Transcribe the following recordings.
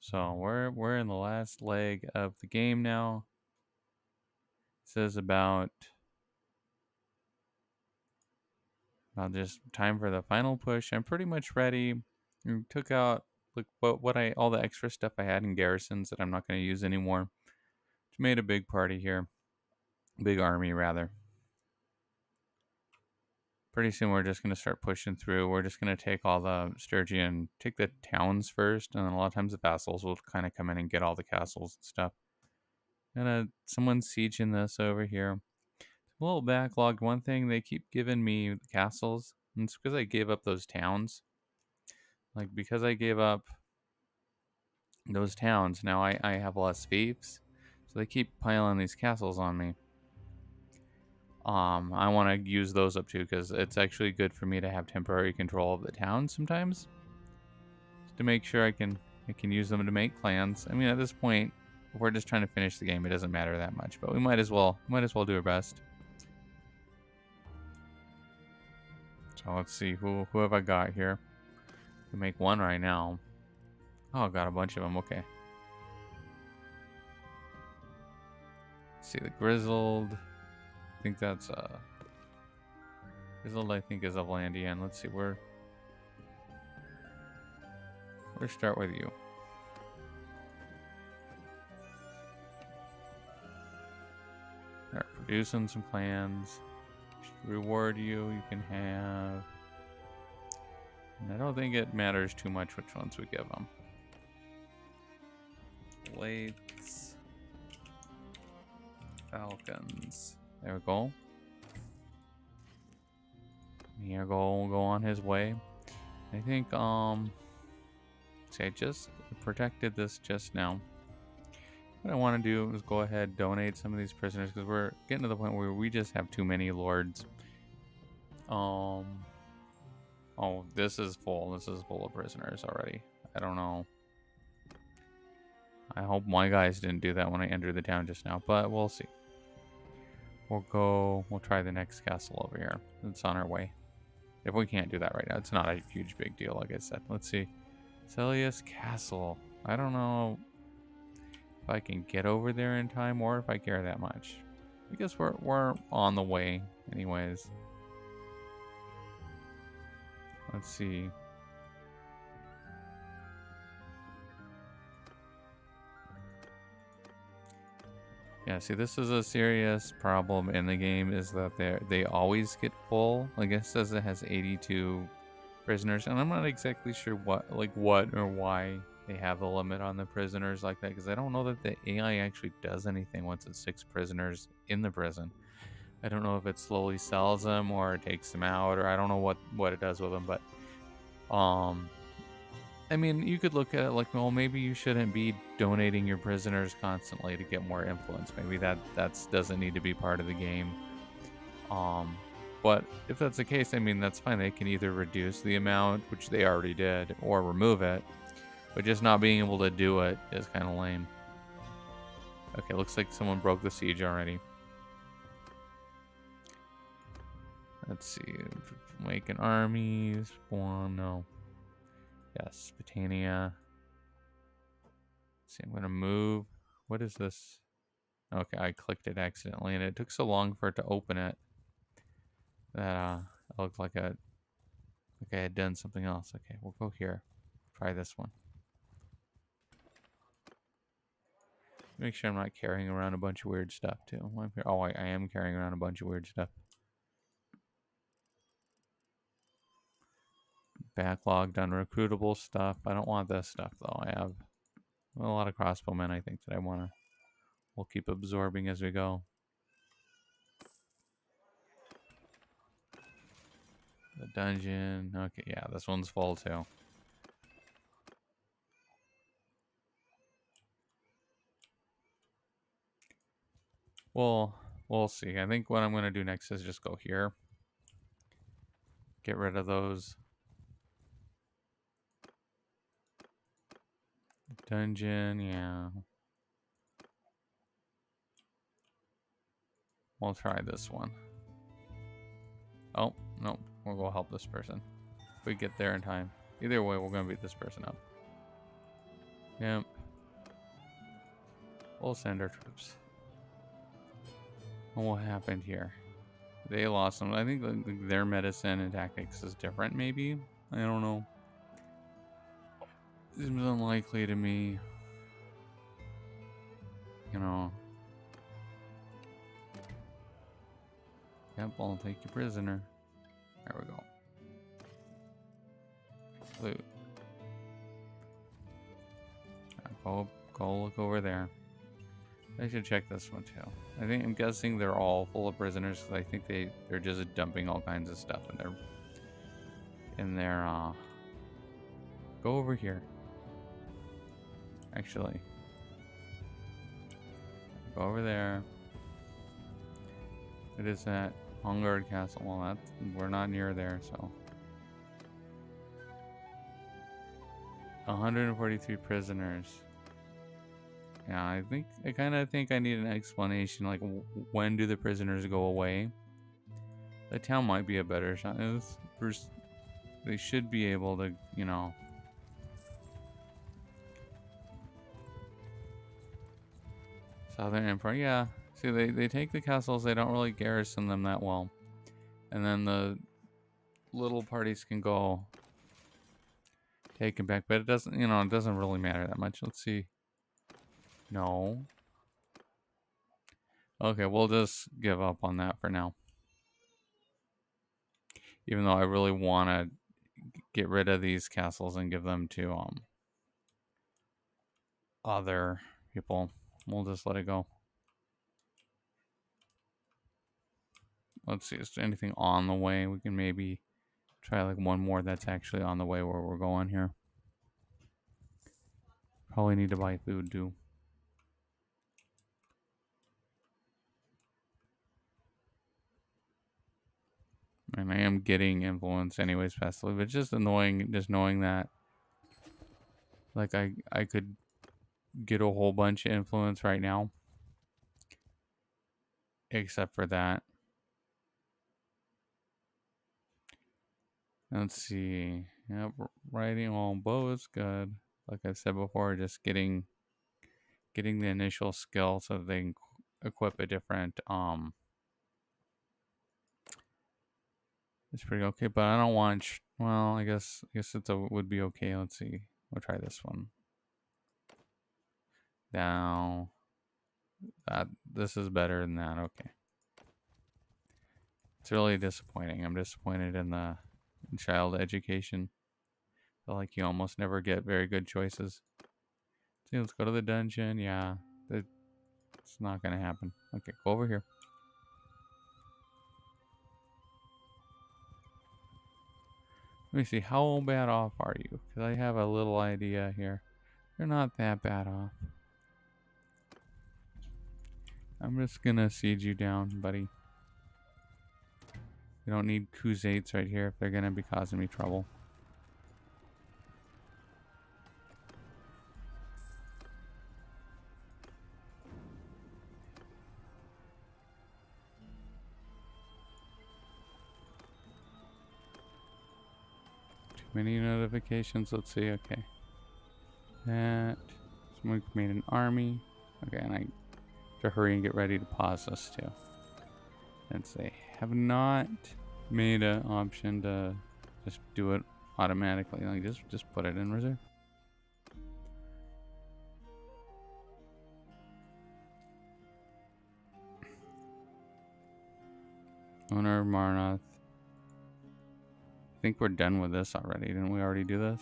So we're in the last leg of the game now. It says about just time for the final push. I'm pretty much ready. Took out like all the extra stuff I had in garrisons that I'm not going to use anymore. Made a big party here, big army rather. Pretty soon we're just going to start pushing through. We're just going to take all the Sturgia and take the towns first, and then a lot of times the vassals will kind of come in and get all the castles and stuff. And someone's sieging this over here. A little backlogged. One thing, they keep giving me the castles, and it's because I gave up those towns. Like, because I gave up those towns, now I have less fiefs. So they keep piling these castles on me. I want to use those up too because it's actually good for me to have temporary control of the town sometimes, just to make sure I can use them to make clans. I mean, at this point, if we're just trying to finish the game, it doesn't matter that much, but we might as well do our best. So let's see who have I got here. We make one right now. Oh, got a bunch of them. Okay. Let's see the grizzled. I think that's grizzled. I think is of Landian. Let's see where. We'll start with you. Alright, producing some plans. Reward you. You can have. And I don't think it matters too much which ones we give them. Blades. Falcons. There we go. Here go on his way. I think see, I just protected this just now. What I want to do is go ahead, donate some of these prisoners because we're getting to the point where we just have too many lords. Oh, this is full. This is full of prisoners already. I don't know. I hope my guys didn't do that when I entered the town just now, but we'll see. We'll try the next castle over here. It's on our way. If we can't do that right now, it's not a huge big deal, like I said. Let's see. Celius Castle. I don't know if I can get over there in time or if I care that much. I guess we're on the way anyways. Let's see. Yeah, see, this is a serious problem in the game, is that they always get full. Like it says it has 82 prisoners, and I'm not exactly sure what or why they have the limit on the prisoners like that, because I don't know that the AI actually does anything once it's 6 prisoners in the prison. I don't know if it slowly sells them or it takes them out, or I don't know what it does with them, but I mean, you could look at it like, well, maybe you shouldn't be donating your prisoners constantly to get more influence. Maybe that doesn't need to be part of the game. But if that's the case, I mean, that's fine. They can either reduce the amount, which they already did, or remove it. But just not being able to do it is kind of lame. Okay, looks like someone broke the siege already. Let's see. Making armies. Well, no. Yes, Britannia. See, I'm going to move. What is this? Okay, I clicked it accidentally, and it took so long for it to open it that it looked like I had done something else. Okay, we'll go here. Try this one. Make sure I'm not carrying around a bunch of weird stuff, too. Oh, I am carrying around a bunch of weird stuff. Backlogged unrecruitable stuff. I don't want this stuff, though. I have a lot of crossbowmen, I think, that we'll keep absorbing as we go. The dungeon. Okay, yeah, this one's full, too. Well, we'll see. I think what I'm going to do next is just go here. Get rid of those. Dungeon, yeah. We'll try this one. Oh, no. We'll go help this person. If we get there in time. Either way, we're going to beat this person up. Yep. We'll send our troops. And what happened here? They lost them. I think their medicine and tactics is different, maybe? I don't know. Seems unlikely to me. You know. Yep, I'll take you prisoner. There we go. Loot. Go look over there. I should check this one too. I'm guessing they're all full of prisoners because I think they're just dumping all kinds of stuff in their go over here. Actually. Go over there. It is at Hungard Castle. Well, we're not near there, so 143 prisoners. Yeah, I kind of think I need an explanation. Like, when do the prisoners go away? The town might be a better shot. They should be able to, you know. Southern Empire, yeah. See, they take the castles. They don't really garrison them that well, and then the little parties can go take them back. But it doesn't, it doesn't really matter that much. Let's see. No. Okay, we'll just give up on that for now. Even though I really want to get rid of these castles and give them to other people. We'll just let it go. Let's see, is there anything on the way? We can maybe try like one more that's actually on the way where we're going here. Probably need to buy food too. And I am getting influence anyways passively, but it's just annoying just knowing that like I could get a whole bunch of influence right now. Except for that. Let's see. Yep, riding on bow is good. Like I said before, just getting the initial skill so they can equip a different it's pretty okay, but I don't want well, I guess would be okay. Let's see. We'll try this one. Now this is better than that. Okay. It's really disappointing. I'm disappointed in the child education. I feel like you almost never get very good choices. See, let's go to the dungeon. Yeah, it's not gonna happen. Okay, go over here. Let me see. How bad off are you? Because I have a little idea here. You're not that bad off. I'm just gonna siege you down, buddy. We don't need Khuzaits right here if they're gonna be causing me trouble. Too many notifications. Let's see. Okay. That. Someone made an army. Okay, and I have to hurry and get ready to pause this too. And say, have not made an option to just do it automatically. Like just put it in reserve. Owner of Marnoth. I think we're done with this already. Didn't we already do this?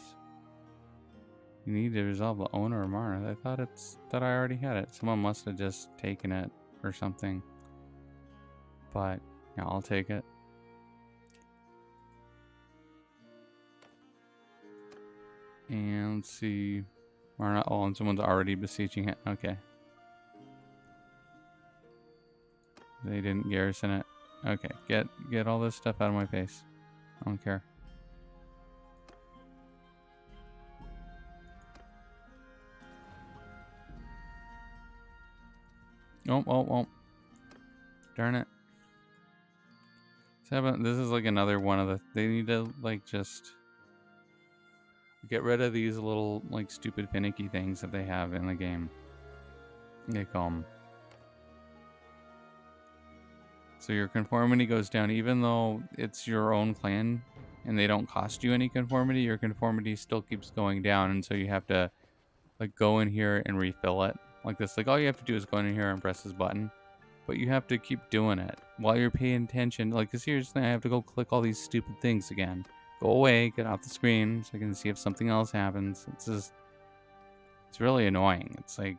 You need to resolve the owner of Marnoth. I thought I already had it. Someone must have just taken it or something. But yeah, I'll take it. And let's see. Marnoth. Oh, and someone's already besieging it. Okay. They didn't garrison it. Okay, get all this stuff out of my face. I don't care. Oh. Darn it. This is like another one of the... They need to, like, just... get rid of these little, like, stupid finicky things that they have in the game. Like, so your conformity goes down, even though it's your own clan and they don't cost you any conformity, your conformity still keeps going down. And so you have to like go in here and refill it like this. Like all you have to do is go in here and press this button, but you have to keep doing it while you're paying attention. Like, seriously, I have to go click all these stupid things again. Go away, get off the screen so I can see if something else happens. It's really annoying. It's like,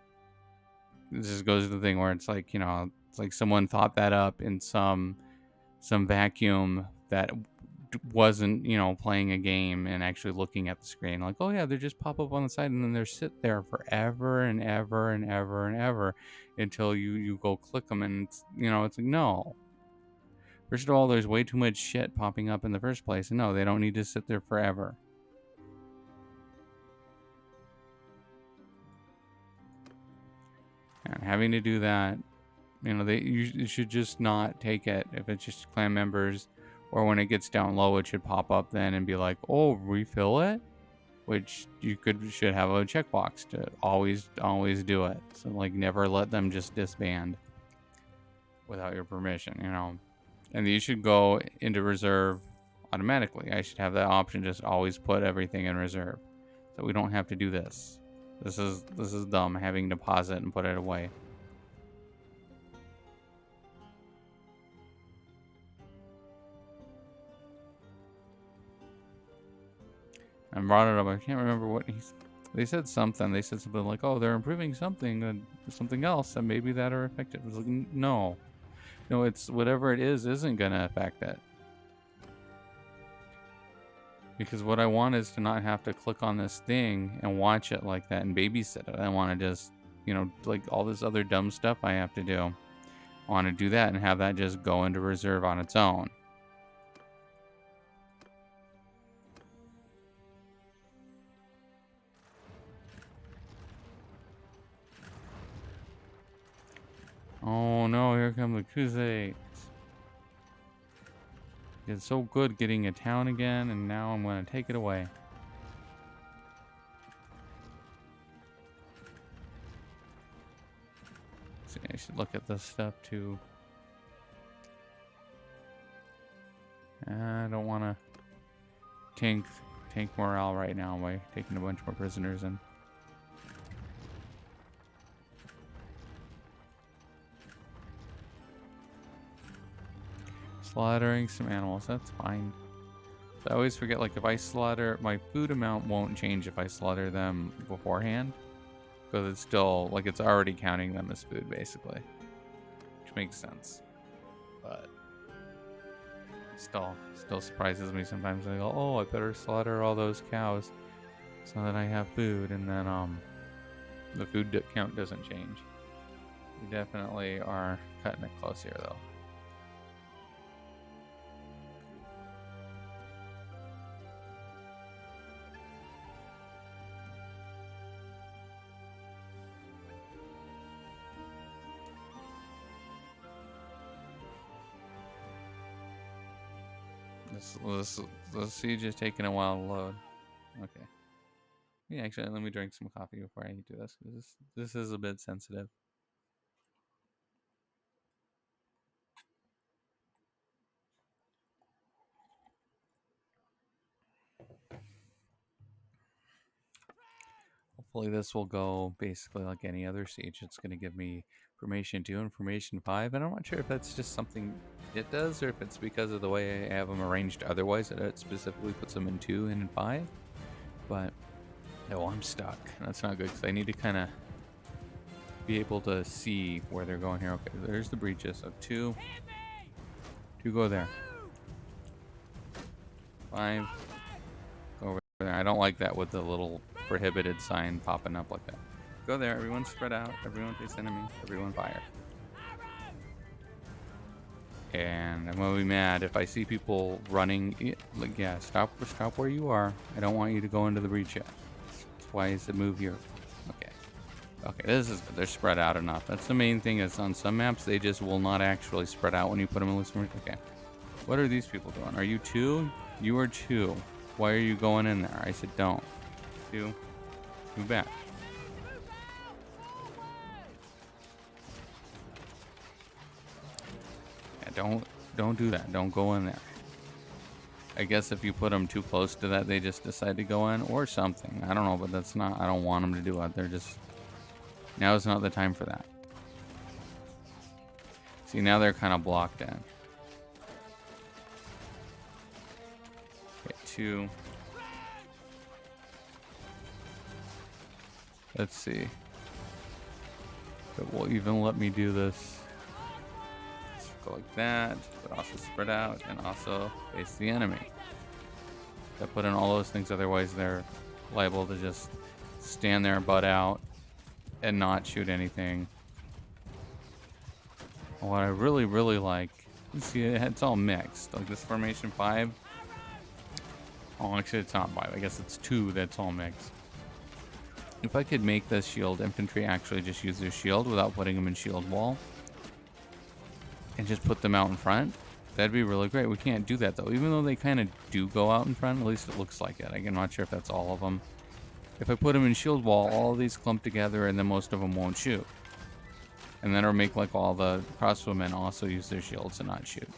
it just goes to the thing where it's like, it's like someone thought that up in some vacuum that wasn't, playing a game and actually looking at the screen. Like, oh yeah, they just pop up on the side and then they're sit there forever and ever and ever and ever until you go click them and it's like, no. First of all, there's way too much shit popping up in the first place. And no, they don't need to sit there forever. And having to do that, you should just not take it if it's just clan members, or when it gets down low, it should pop up then and be like, oh, refill it, which should have a checkbox to always do it. So like, never let them just disband without your permission, And you should go into reserve automatically. I should have that option, just always put everything in reserve, so we don't have to do this. This is dumb, having to pause it and put it away. I brought it up. I can't remember what they said something. They said something like, "Oh, they're improving something and something else, and maybe that are affected." I was like, no, it's whatever it is isn't gonna affect it. Because what I want is to not have to click on this thing and watch it like that and babysit it. I want to just, like all this other dumb stuff I have to do. I want to do that and have that just go into reserve on its own. Oh no, here come the Crusades. It's so good getting a town again, and now I'm going to take it away. See, I should look at this stuff too. I don't want to tank morale right now by taking a bunch more prisoners in. Slaughtering some animals, that's fine. So I always forget, like, if I slaughter, my food amount won't change if I slaughter them beforehand. Because it's still, like, it's already counting them as food, basically. Which makes sense. But still surprises me sometimes. I go, oh, I better slaughter all those cows so that I have food. And then, the food count doesn't change. We definitely are cutting it close here, though. The siege is taking a while to load. Okay. Yeah, actually, let me drink some coffee before I do this. This is a bit sensitive. Hopefully this will go basically like any other siege. It's going to give me information 2, information 5, and I'm not sure if that's just something it does or if it's because of the way I have them arranged otherwise that it specifically puts them in 2 and in 5. But, oh, I'm stuck. That's not good because I need to kind of be able to see where they're going here. Okay, there's the breaches. So 2 go there. 5 go over there. I don't like that with the little prohibited sign popping up like that. Go there. Everyone spread out. Everyone face enemy. Everyone fire. And I'm gonna be mad if I see people running. Like, yeah, stop where you are. I don't want you to go into the breach yet. Why is the move here? Okay, this is good. They're spread out enough. That's the main thing. Is on some maps they just will not actually spread out when you put them in list. Okay, what are these people doing? Are you 2? You are 2. Why are you going in there? I said don't. 2. Move back. don't do that. Don't go in there. I guess if you put them too close to that, they just decide to go in or something. I don't know, but that's not. I don't want them to do it. They're just. Now is not the time for that. See, now they're kind of blocked in. Okay, 2. Let's see. If it will even let me do this. Let's go like that, but also spread out and also face the enemy. I put in all those things, otherwise they're liable to just stand there, butt out, and not shoot anything. What I really, really like, you see, it's all mixed. Like this formation 5. Oh, actually, it's not 5. I guess it's 2 that's all mixed. If I could make the shield infantry actually just use their shield without putting them in shield wall and just put them out in front, that'd be really great. We can't do that though, even though they kind of do go out in front. At least it looks like it. I'm not sure if that's all of them. If I put them in shield wall, all of these clump together and then most of them won't shoot. And then it'll make like all the crossbowmen also use their shields and not shoot.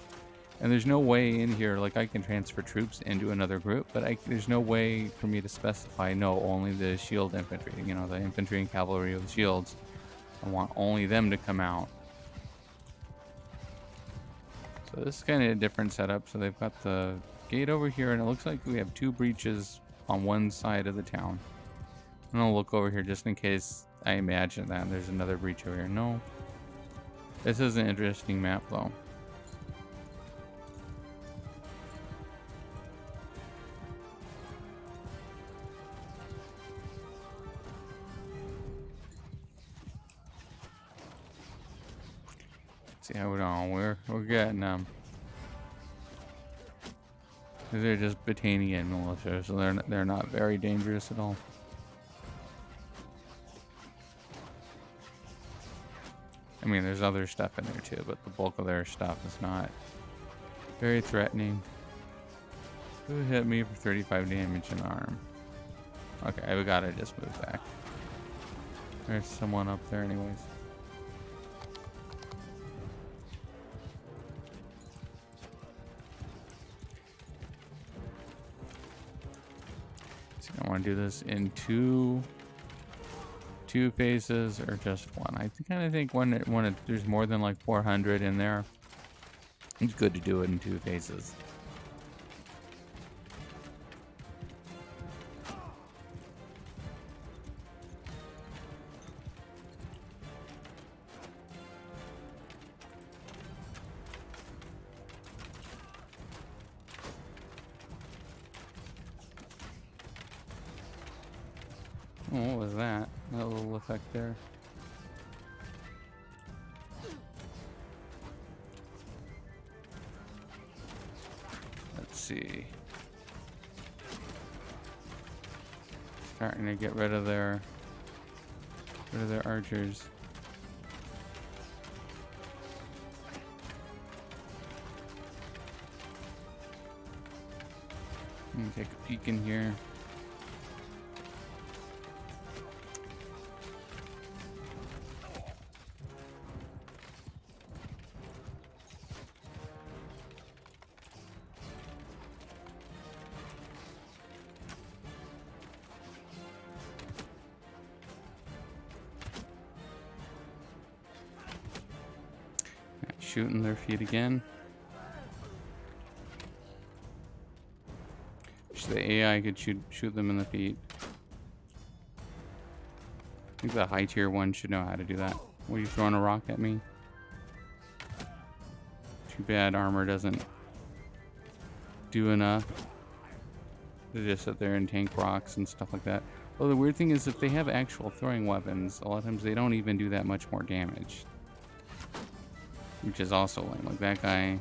And there's no way in here, like I can transfer troops into another group, but there's no way for me to specify, no, only the shield infantry, you know, the infantry and cavalry with shields. I want only them to come out. So this is kind of a different setup. So they've got the gate over here, and it looks like we have 2 breaches on one side of the town. I'm gonna look over here just in case I imagine that there's another breach over here. No. This is an interesting map though. See how we're doing. We're getting them. They're just Battanian militia, so they're not very dangerous at all. I mean, there's other stuff in there too, but the bulk of their stuff is not very threatening. Who hit me for 35 damage in the arm? Okay, we gotta just move back. There's someone up there anyways. So I want to do this in two phases or just one. I kind of think when there's more than like 400 in there, it's good to do it in 2 phases. Oh, what was that? That little effect there. Let's see. Starting to get rid of their archers. Let me take a peek in here. Shooting their feet again. Wish the AI could shoot them in the feet. I think the high tier one should know how to do that. What, are you throwing a rock at me? Too bad armor doesn't do enough to just sit there and tank rocks and stuff like that. Well, the weird thing is if they have actual throwing weapons, a lot of times they don't even do that much more damage. Which is also lame. Like that guy,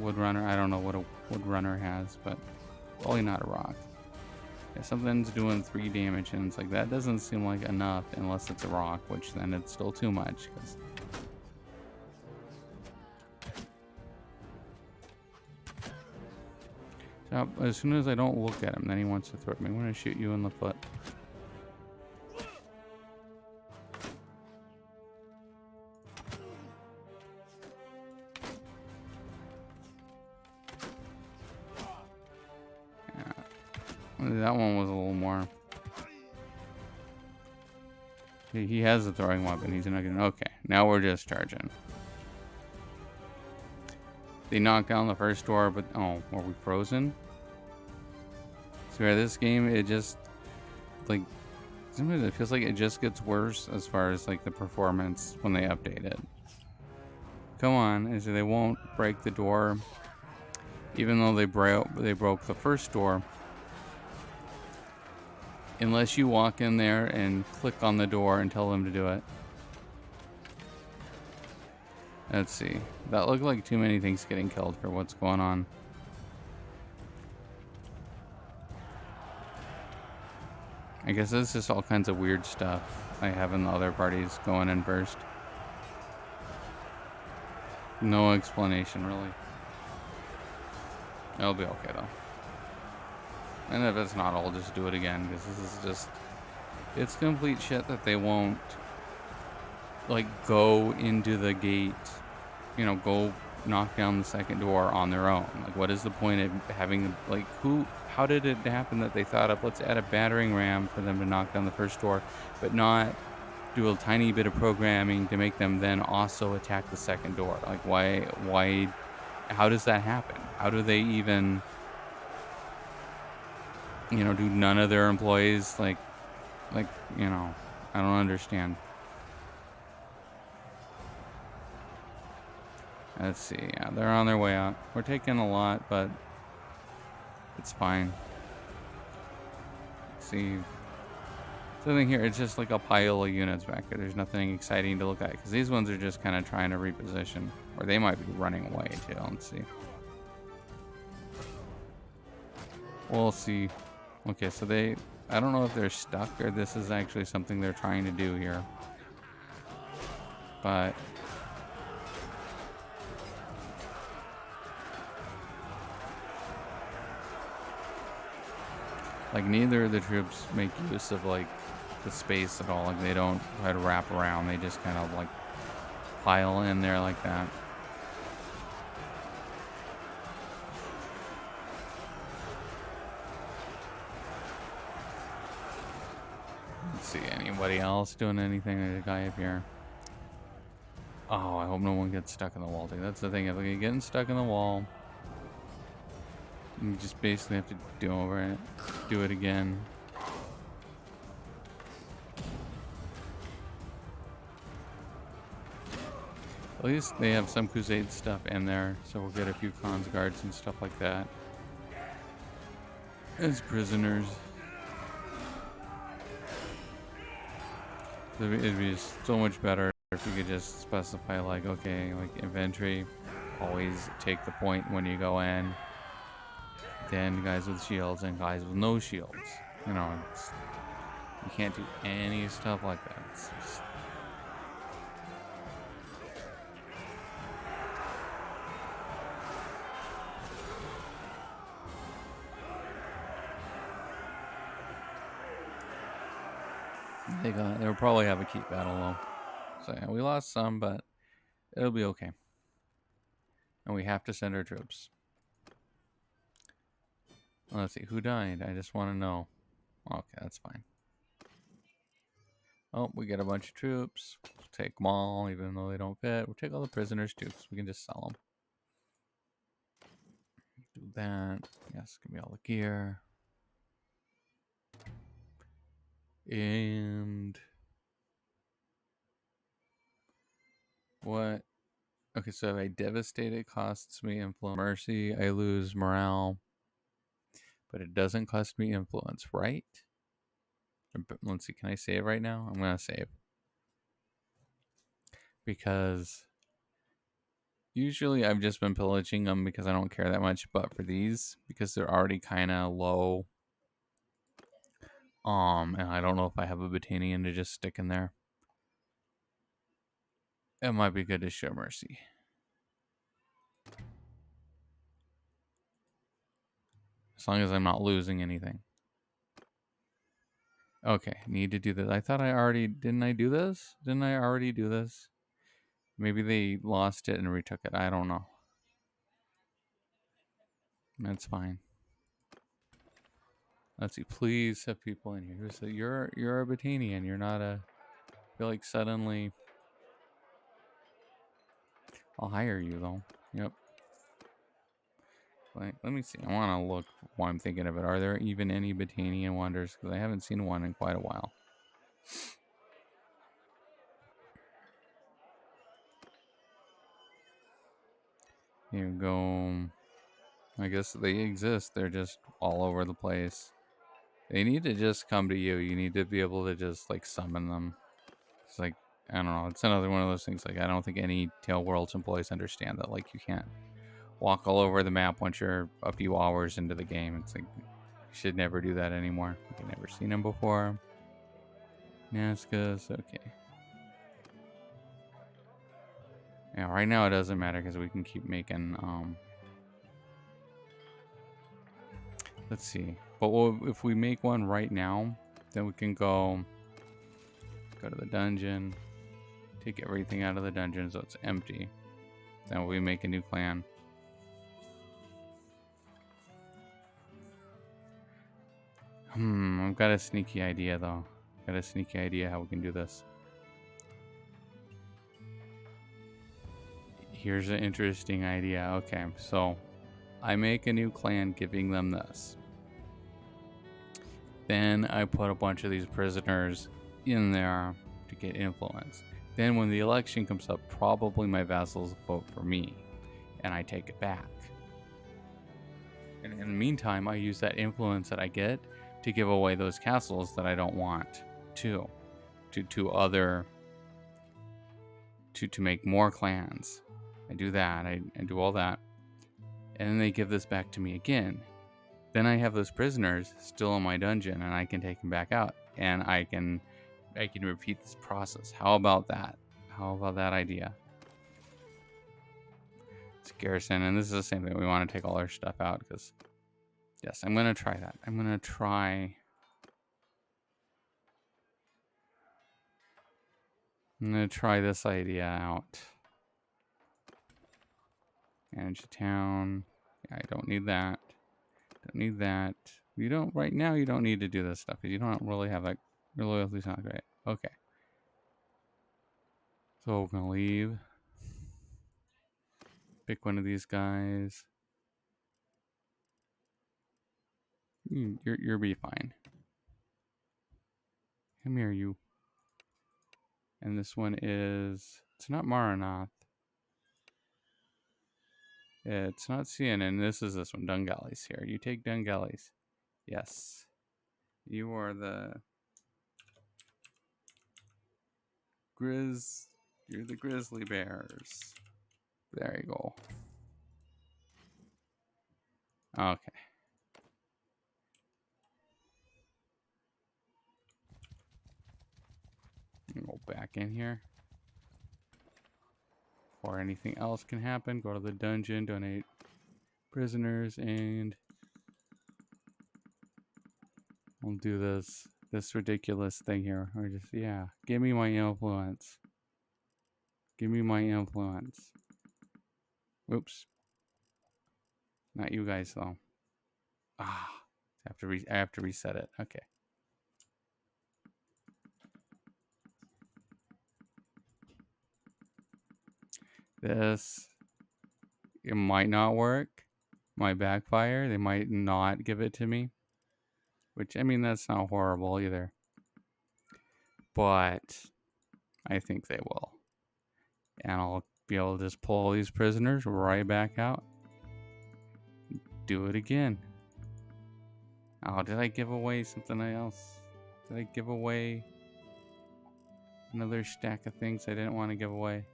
Woodrunner, I don't know what a Woodrunner has, but probably not a rock. Yeah, something's doing 3 damage, and it's like, that doesn't seem like enough unless it's a rock, which then it's still too much. So as soon as I don't look at him, then he wants to throw me. I'm going to shoot you in the foot. That one was a little more. He has a throwing weapon. He's not gonna. Okay, now we're just charging. They knocked down the first door, but oh, were we frozen? So yeah, this game, it just like sometimes it feels like it just gets worse as far as like the performance when they update it. Come on, and so they won't break the door, even though they broke the first door. Unless you walk in there and click on the door and tell them to do it. Let's see. That looked like too many things getting killed for what's going on. I guess it's just all kinds of weird stuff I have in the other parties going in first. No explanation, really. It'll be okay, though. And if it's not, I'll just do it again, because this is just... It's complete shit that they won't, like, go into the gate, you know, go knock down the second door on their own. Like, what is the point of having, like, how did it happen that they thought of, let's add a battering ram for them to knock down the first door, but not do a tiny bit of programming to make them then also attack the second door? Like, why, how does that happen? How do they even, you know, do none of their employees, like, you know, I don't understand. Let's see. Yeah, they're on their way out. We're taking a lot, but it's fine. Let's see. Something here, it's just like a pile of units back there. There's nothing exciting to look at, because these ones are just kind of trying to reposition. Or they might be running away, too. Let's see. We'll see. Okay, so I don't know if they're stuck or this is actually something they're trying to do here. But... like, neither of the troops make use of, like, the space at all. Like, they don't try to wrap around. They just kind of, like, pile in there like that. Let's see, anybody else doing anything? There's a guy up here. Oh, I hope no one gets stuck in the wall. That's the thing. If they're getting stuck in the wall, you just basically have to do it again. At least they have some Crusade stuff in there, so we'll get a few Khans guards and stuff like that as prisoners. It'd be so much better if you could just specify, like, okay, like, infantry, always take the point when you go in. Then guys with shields and guys with no shields. You know, you can't do any stuff like that. It's just... They'll probably have a keep battle though. So yeah, we lost some, but it'll be okay. And we have to send our troops. Let's see, who died? I just want to know. Okay, that's fine. Oh, we get a bunch of troops. We'll take them all, even though they don't fit. We'll take all the prisoners too, because we can just sell them. Do that. Yes, give me all the gear. And... what? Okay, so if I devastate, it costs me influence. Mercy, I lose morale. But it doesn't cost me influence, right? Let's see, can I save right now? I'm going to save. Because usually I've just been pillaging them because I don't care that much. But for these, because they're already kind of low. And I don't know if I have a Battanian to just stick in there. It might be good to show mercy. As long as I'm not losing anything. Okay, need to do this. I thought I already... didn't I do this? Didn't I already do this? Maybe they lost it and retook it. I don't know. That's fine. Let's see. Please have people in here who say you're a Botanian. You're not a. I feel like suddenly. I'll hire you though. Yep. Let me see. I want to look while I'm thinking of it. Are there even any Botanian wonders? Because I haven't seen one in quite a while. Here we go. I guess they exist. They're just all over the place. They need to just come to you. You need to be able to just like summon them. It's like, I don't know. It's another one of those things. Like, I don't think any Tail Worlds employees understand that. Like, you can't walk all over the map once you're a few hours into the game. It's like, you should never do that anymore. Like, I've never seen them before. Nazca's okay. Yeah, right now it doesn't matter because we can keep making. Let's see. But if we make one right now, then we can go to the dungeon, take everything out of the dungeon so it's empty. Then we make a new clan. I've got a sneaky idea though. Got a sneaky idea how we can do this. Here's an interesting idea. Okay, so I make a new clan giving them this. Then I put a bunch of these prisoners in there to get influence. Then when the election comes up, probably my vassals vote for me and I take it back. And in the meantime, I use that influence that I get to give away those castles that I don't want to other to make more clans. I do that. I do all that. And then they give this back to me again. Then I have those prisoners still in my dungeon and I can take them back out and I can repeat this process. How about that? How about that idea? It's garrison, and this is the same thing. We want to take all our stuff out because yes, I'm gonna try that. I'm gonna try this idea out. Manage a town. Yeah, I don't need that. Don't need that. You don't right now. You don't need to do this stuff because you don't really have that. Your loyalty's not great. Okay. So we're gonna leave. Pick one of these guys. You'll be fine. Come here, you. And this one is. It's not Maranath. It's not CNN. This is this one. Dungalli's here. You take Dungalli's. Yes. You are the You're the grizzly bears. There you go. Okay. Go back in here. Before anything else can happen, go to the dungeon, donate prisoners, and we'll do this ridiculous thing here. Or just, yeah, give me my influence. Give me my influence. Oops. Not you guys, though. Ah. I have to reset it. Okay. This, it might not work. Might backfire. They might not give it to me. Which, I mean, that's not horrible either. But I think they will. And I'll be able to just pull all these prisoners right back out. Do it again. Oh, did I give away something else? Did I give away another stack of things I didn't want to give away?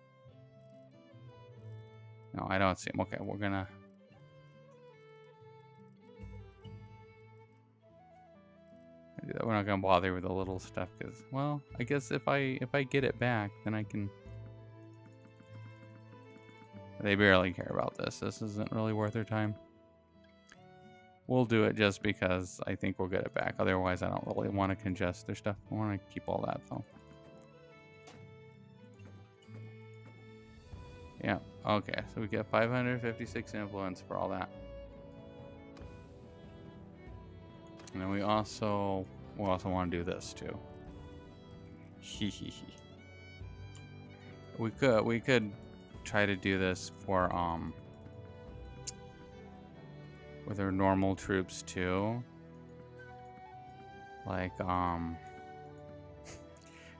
No, I don't see them. Okay, we're gonna... We're not gonna bother with the little stuff because, well, I guess if I get it back, then I can... They barely care about this. This isn't really worth their time. We'll do it just because I think we'll get it back. Otherwise, I don't really want to congest their stuff. I want to keep all that, though. Yeah, okay. So we get 556 influence for all that. And then we'll also want to do this too. we could try to do this for with our normal troops too. Like I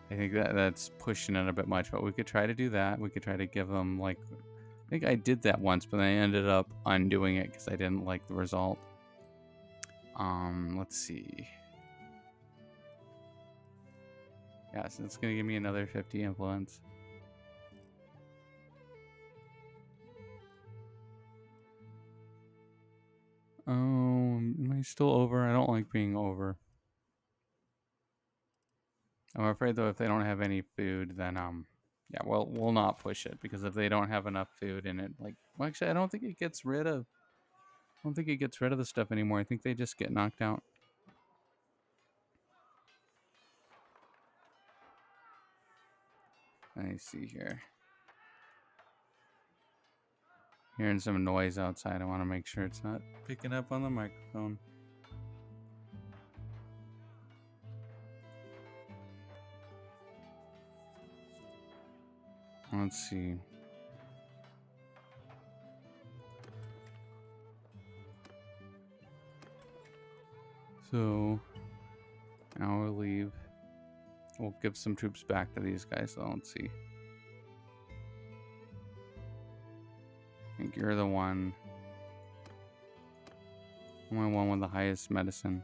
think that's pushing it a bit much, but we could try to do that. We could try to give them like, I think I did that once, but I ended up undoing it because I didn't like the result. Let's see. Yeah, so it's gonna give me another 50 influence. Am I still over? I don't like being over. I'm afraid though if they don't have any food, then yeah, well, we'll not push it because if they don't have enough food in it, like, well, actually, I don't think it gets rid of. I don't think it gets rid of the stuff anymore. I think they just get knocked out. I see here. Hearing some noise outside. I want to make sure it's not picking up on the microphone. Let's see. So now we'll leave. We'll give some troops back to these guys. So let's see. I think you're the one. I'm the one with the highest medicine.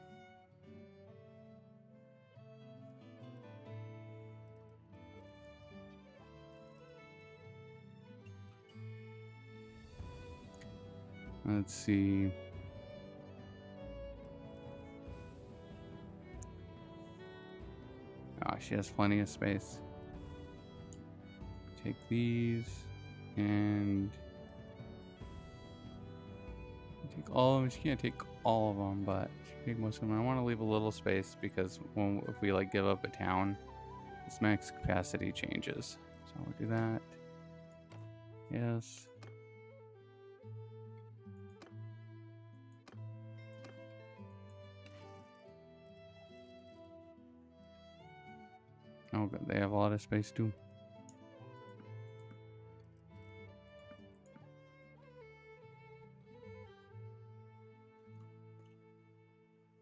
Let's see. Oh, she has plenty of space. Take these and take all of them. She can't take all of them, but she can take most of them. I want to leave a little space because if we like give up a town, this max capacity changes. So we'll do that. Yes. Oh, good. They have a lot of space too.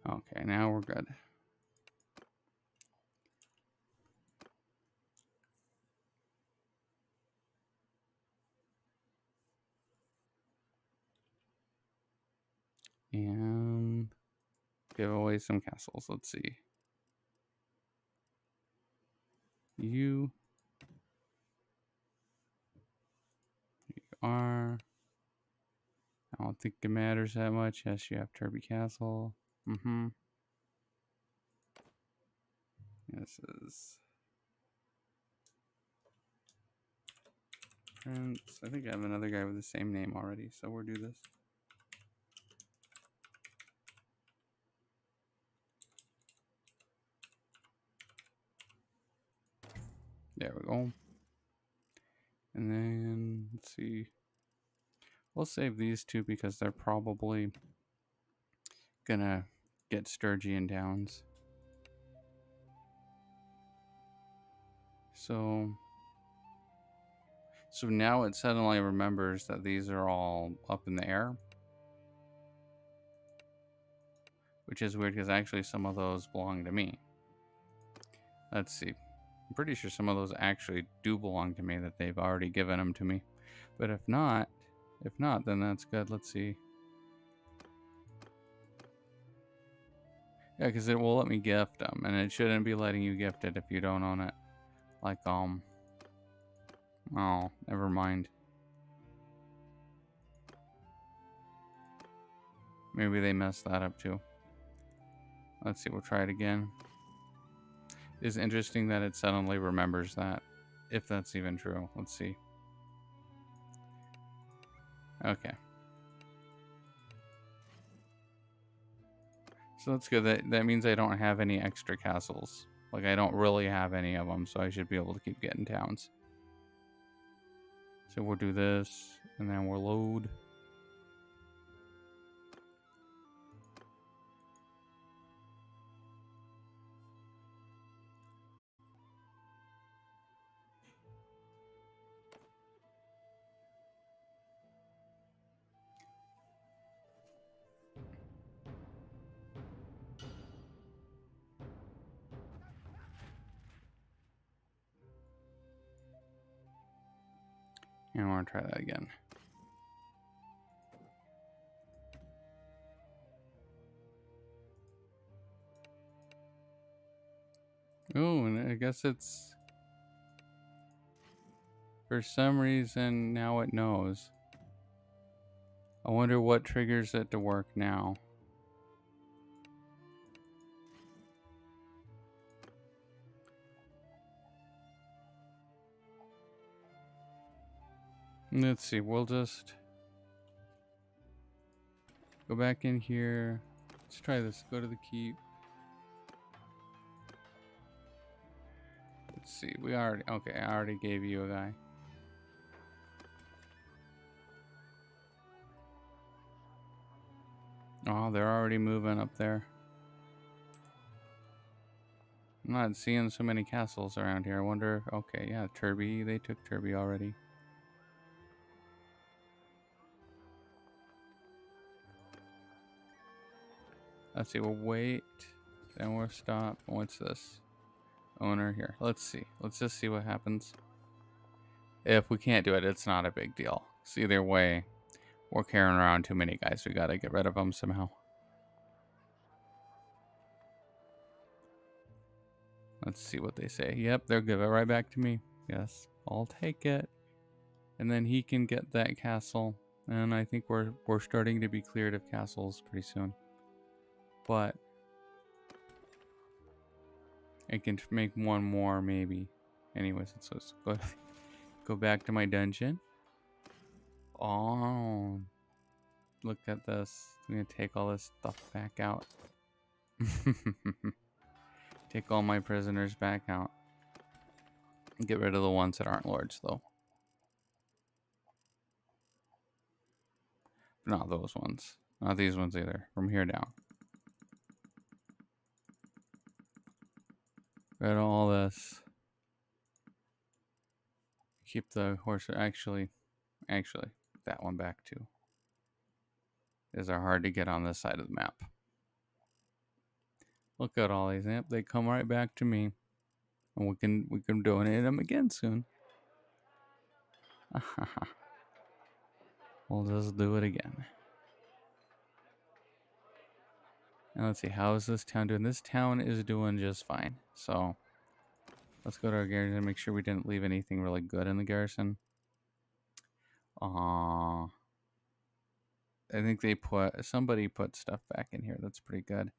Okay, now we're good. And give away some castles. Let's see. You are. I don't think it matters that much. Yes, you have Turby Castle. Mm-hmm. This is Prince. I think I have another guy with the same name already, so we'll do this. There we go. And then, let's see. We'll save these two because they're probably gonna get Sturgian downs. So now it suddenly remembers that these are all up in the air. Which is weird because actually some of those belong to me. Let's see. I'm pretty sure some of those actually do belong to me, that they've already given them to me. But if not, then that's good. Let's see. Yeah, because it will let me gift them, and it shouldn't be letting you gift it if you don't own it. Like, oh, never mind. Maybe they messed that up too. Let's see, we'll try it again. It's interesting that it suddenly remembers that, if that's even true. Let's see. Okay. So that's good. That means I don't have any extra castles. Like, I don't really have any of them, so I should be able to keep getting towns. So we'll do this, and then we'll load. And I want to try that again. Oh, and I guess it's... For some reason, now it knows. I wonder what triggers it to work now. Let's see, we'll just go back in here. Let's try this. Go to the keep. Let's see, we already... Okay, I already gave you a guy. Oh, they're already moving up there. I'm not seeing so many castles around here. I wonder... Okay, yeah, Turby. They took Turby already. Let's see, we'll wait. Then we'll stop. What's this? Owner here. Let's see. Let's just see what happens. If we can't do it, it's not a big deal. So either way, we're carrying around too many guys. We gotta get rid of them somehow. Let's see what they say. Yep, they'll give it right back to me. Yes, I'll take it. And then he can get that castle. And I think we're starting to be cleared of castles pretty soon. But I can make one more maybe. Anyways, let's go back to my dungeon. Oh, look at this. I'm gonna take all this stuff back out. Take all my prisoners back out. Get rid of the ones that aren't lords, though. Not those ones. Not these ones either. From here down. Rid of all this. Keep the horse. Actually, that one back too. These are hard to get on this side of the map. Look at all these. Yep, they come right back to me. And we can donate them again soon. We'll just do it again. And let's see, how is this town doing? This town is doing just fine. So let's go to our garrison and make sure we didn't leave anything really good in the garrison. I think somebody put stuff back in here. That's pretty good.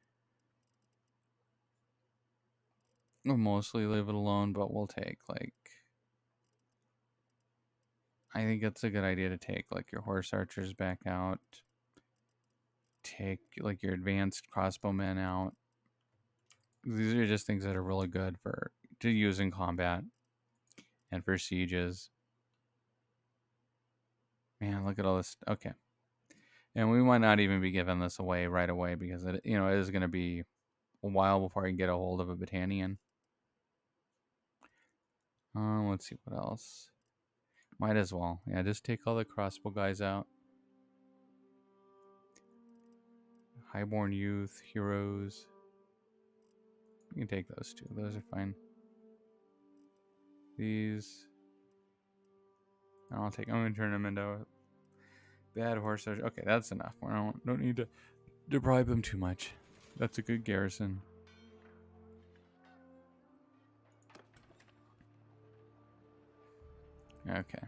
We'll mostly leave it alone, but we'll take I think it's a good idea to take like your horse archers back out. Take like your advanced crossbowmen out. These are just things that are really good to use in combat and for sieges. Man, look at all this. Okay. And we might not even be giving this away right away because it is going to be a while before I can get a hold of a battalion. Let's see what else. Might as well. Yeah, just take all the crossbow guys out. Highborn youth, heroes. You can take those too. Those are fine. These. I'm going to turn them into bad horse. Okay, that's enough. We don't need to deprive them too much. That's a good garrison. Okay.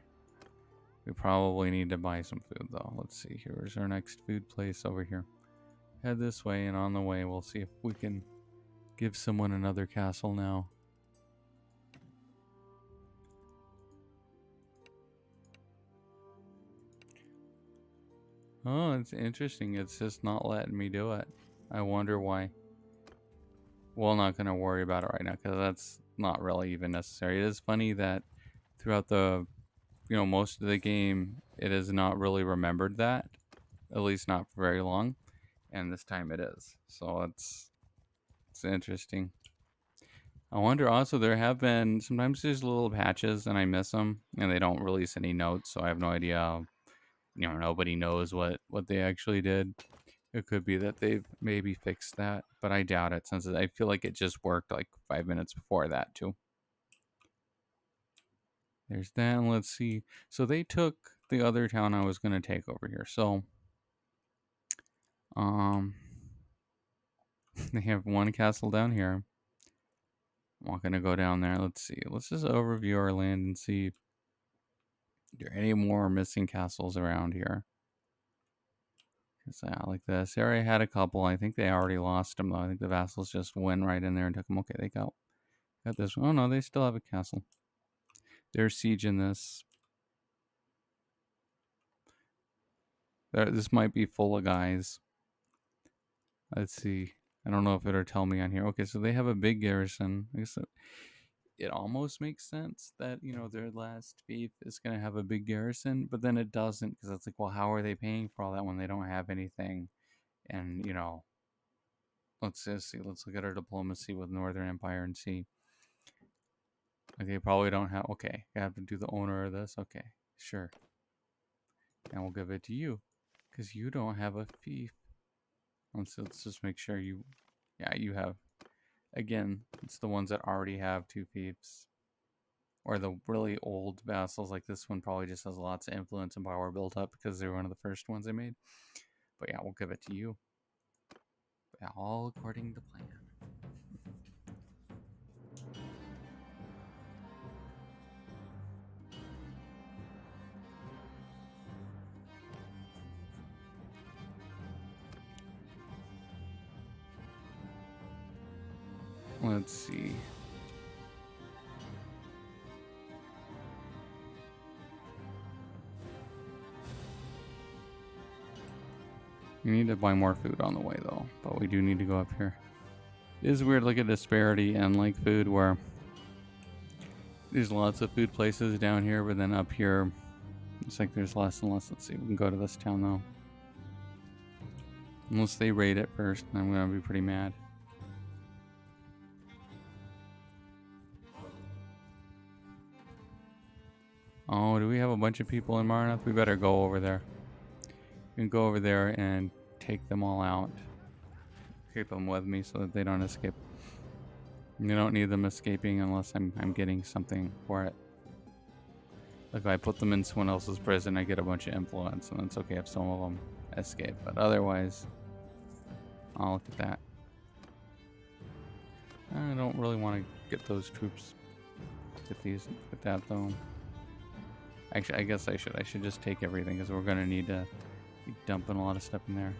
We probably need to buy some food though. Let's see. Here's our next food place over here. Head this way, and on the way we'll see if we can give someone another castle now. Oh, it's interesting. It's just not letting me do it. I wonder why. Well, I'm not going to worry about it right now because that's not really even necessary. It is funny that throughout the, most of the game, it has not really remembered that. At least not for very long. And this time it is. So it's interesting. I wonder also, there have been, sometimes there's little patches and I miss them and they don't release any notes. So I have no idea, nobody knows what they actually did. It could be that they've maybe fixed that, but I doubt it since I feel like it just worked like 5 minutes before that too. There's that. Let's see. So they took the other town I was going to take over here. So, um, they have one castle down here. I'm not going to go down there. Let's see. Let's just overview our land and see if there are any more missing castles around here. Like this. They already had a couple. I think they already lost them, though. I think the vassals just went right in there and took them. Okay, they got this one. Oh, no, they still have a castle. They're sieging this. This might be full of guys. Let's see. I don't know if it'll tell me on here. Okay, so they have a big garrison. I guess it almost makes sense that, their last fief is going to have a big garrison, but then it doesn't, because it's like, well, how are they paying for all that when they don't have anything? And, let's just see. Let's look at our diplomacy with Northern Empire and see. Okay, probably don't have. Okay, I have to do the owner of this. Okay, sure. And we'll give it to you, because you don't have a fief. Let's just make sure you. Yeah, you have. Again, it's the ones that already have 2 fiefs. Or the really old vassals, like this one probably just has lots of influence and power built up because they were one of the first ones I made. But yeah, we'll give it to you. Yeah, all according to plan. Let's see. We need to buy more food on the way though, but we do need to go up here. It is weird, like a disparity in like food where there's lots of food places down here, but then up here it's like there's less and less. Let's see, we can go to this town though. Unless they raid it first, then I'm gonna be pretty mad. Oh, do we have a bunch of people in Marnoth? We better go over there. We can go over there and take them all out. Keep them with me so that they don't escape. You don't need them escaping unless I'm getting something for it. Like if I put them in someone else's prison, I get a bunch of influence, and it's okay if some of them escape. But otherwise, I'll look at that. I don't really want to get those troops. Get these. Get that though. Actually, I guess I should. I should just take everything because we're gonna need to be dumping a lot of stuff in there.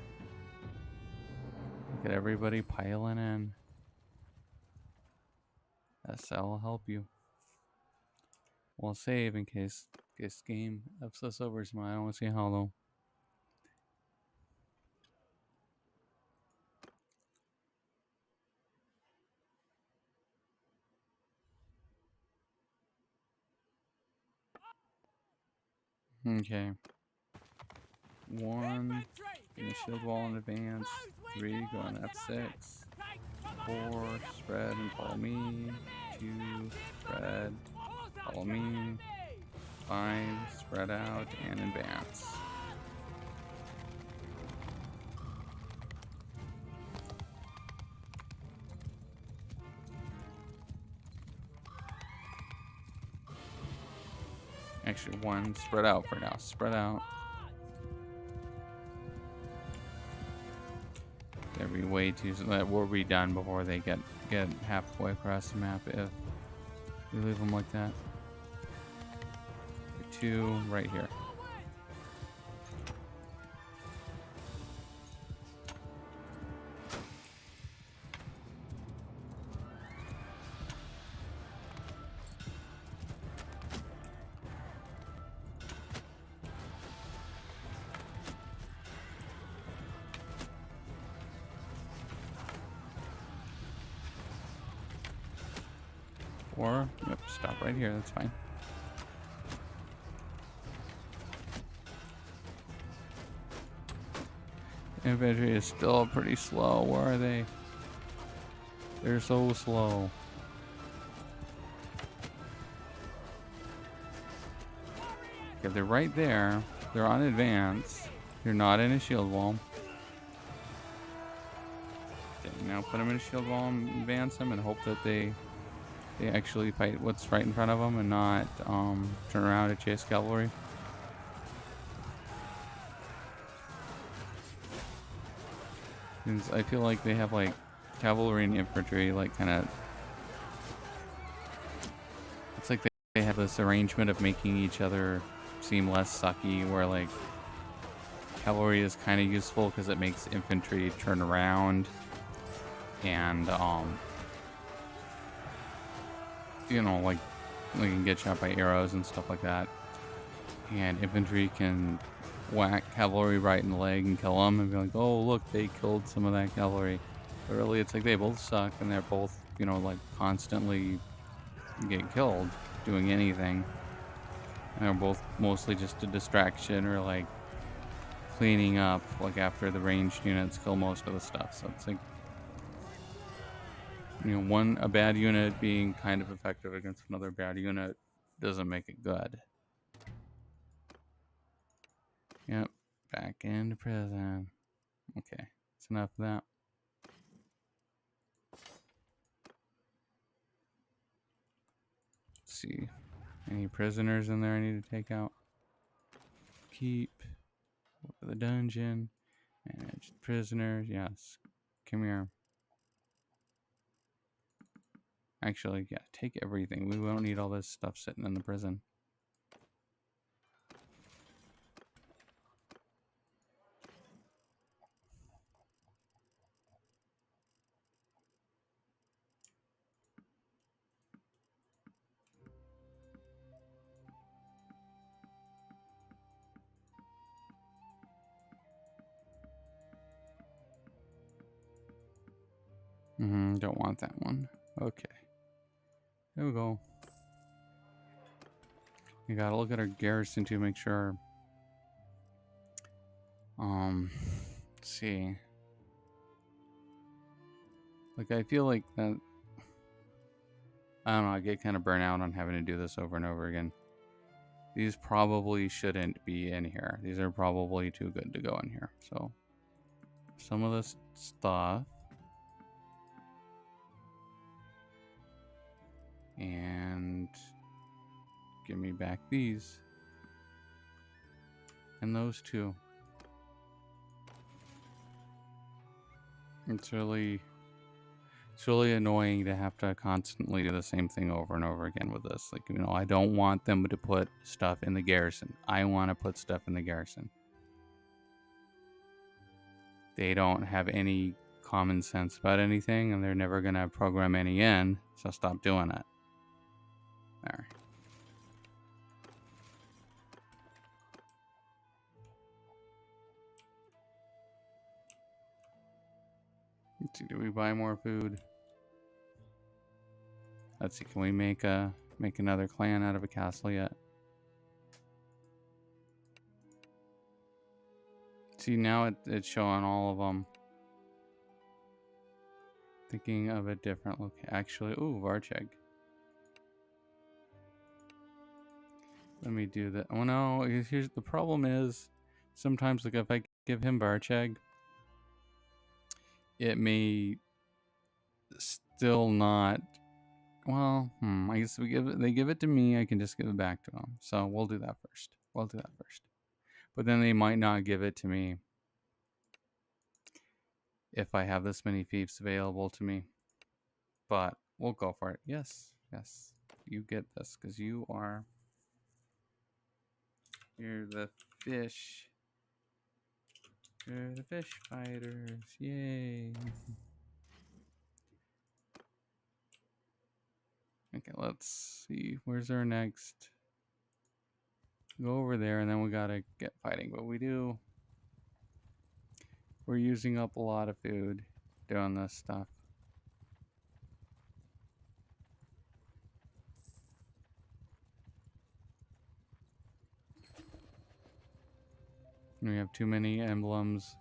Look at everybody piling in. Yes, I'll help you. We'll save in case game ups us over some. I don't want to see how though. Okay. 1, in shield wall in advance. 3, go on F6. 4, spread and follow me. 2, spread, follow me. 5, spread out and advance. Actually, 1, spread out for now. Spread out. There'll be way too. That will be done before they get halfway across the map if we leave them like that. 2 right here. Or, yep, stop right here, that's fine. Infantry is still pretty slow. Where are they? They're so slow. Okay, they're right there. They're on advance. You're not in a shield wall. Okay, now put them in a shield wall and advance them and hope that they They actually fight what's right in front of them and not turn around to chase cavalry. Because I feel like they have like cavalry and infantry like kind of. It's like they have this arrangement of making each other seem less sucky, where like cavalry is kind of useful because it makes infantry turn around and you know, like they can get shot by arrows and stuff like that. And infantry can whack cavalry right in the leg and kill them and be like, oh, look, they killed some of that cavalry. But really, it's like they both suck and they're both, you know, like constantly get killed doing anything. And they're both mostly just a distraction or like cleaning up, like after the ranged units kill most of the stuff. So it's like, you know, a bad unit being kind of effective against another bad unit doesn't make it good. Yep, back into prison. Okay, that's enough of that. Let's see, any prisoners in there I need to take out? Keep, go to the dungeon, manage prisoners, yes. Come here. Actually, yeah, take everything. We don't need all this stuff sitting in the prison. Don't want that one. Okay. There we go. You gotta look at our garrison to make sure. Let's see. Like, I feel like that. I don't know, I get kind of burnt out on having to do this over and over again. These probably shouldn't be in here. These are probably too good to go in here. So, some of this stuff. And give me back these. And those two. It's really annoying to have to constantly do the same thing over and over again with this. Like, you know, I don't want them to put stuff in the garrison. I want to put stuff in the garrison. They don't have any common sense about anything, and they're never going to program any in, so stop doing it. There. Let's see, do we buy more food? Let's see, can we make another clan out of a castle yet? See, now it's showing all of them. Thinking of a different look. Actually, ooh, Varcheg. Let me do that. Oh no, here's the problem is sometimes like if I give him Varcheg, it may still not. Well, I guess they give it to me, I can just give it back to them. So we'll do that first. But then they might not give it to me if I have this many fiefs available to me. But we'll go for it. Yes. You get this because you're the fish. You're the fish fighters. Yay. Okay, let's see. Where's our next? Go over there, and then we gotta get fighting. But we're using up a lot of food doing this stuff. We have too many emblems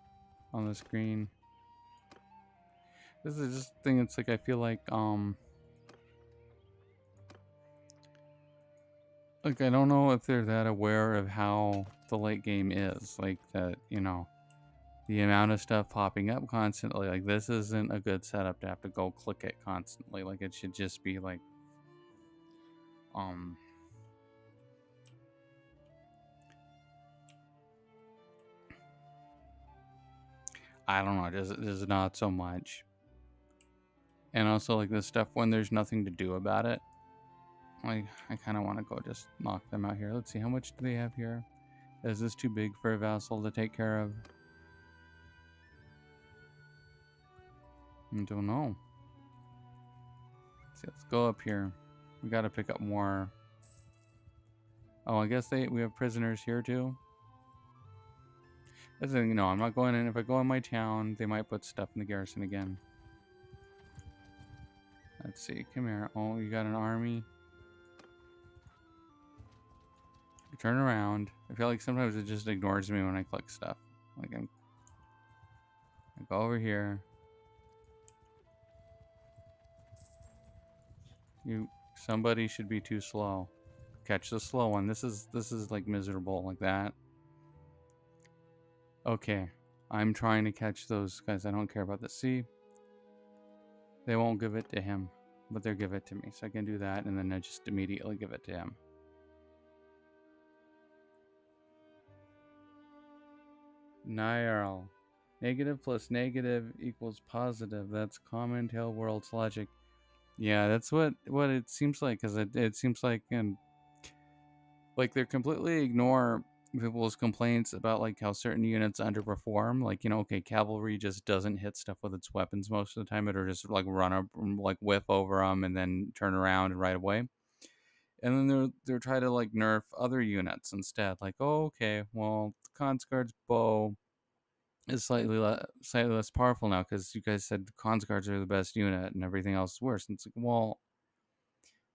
on the screen. This is just a thing. It's like I feel like I don't know if they're that aware of how the late game is. Like that, you know, the amount of stuff popping up constantly. Like this isn't a good setup to have to go click it constantly. Like it should just be like Um, I don't know. There's not so much. And also, like, this stuff when there's nothing to do about it. Like, I kind of want to go just knock them out here. Let's see, how much do they have here? Is this too big for a vassal to take care of? I don't know. Let's see, let's go up here. We got to pick up more. Oh, I guess we have prisoners here too. That's the thing, no, I'm not going in. If I go in my town, they might put stuff in the garrison again. Let's see, come here. Oh, you got an army. Turn around. I feel like sometimes it just ignores me when I click stuff. Like I go over here. Somebody should be too slow. Catch the slow one. This is like miserable like that. Okay. I'm trying to catch those guys. I don't care about the sea. They won't give it to him, but they'll give it to me. So I can do that, and then I just immediately give it to him. Nairal. Negative plus negative equals positive. That's common tail world's logic. Yeah, that's what it seems like, because it seems like, and like, they completely ignore people's complaints about like how certain units underperform. Like, okay, cavalry just doesn't hit stuff with its weapons most of the time. It'll just like run up, like whiff over them, and then turn around and right away. And then they're trying to like nerf other units instead. Like, oh, okay, well, the Consguard's bow is slightly less powerful now because you guys said the Consguards are the best unit and everything else is worse. And it's like, well,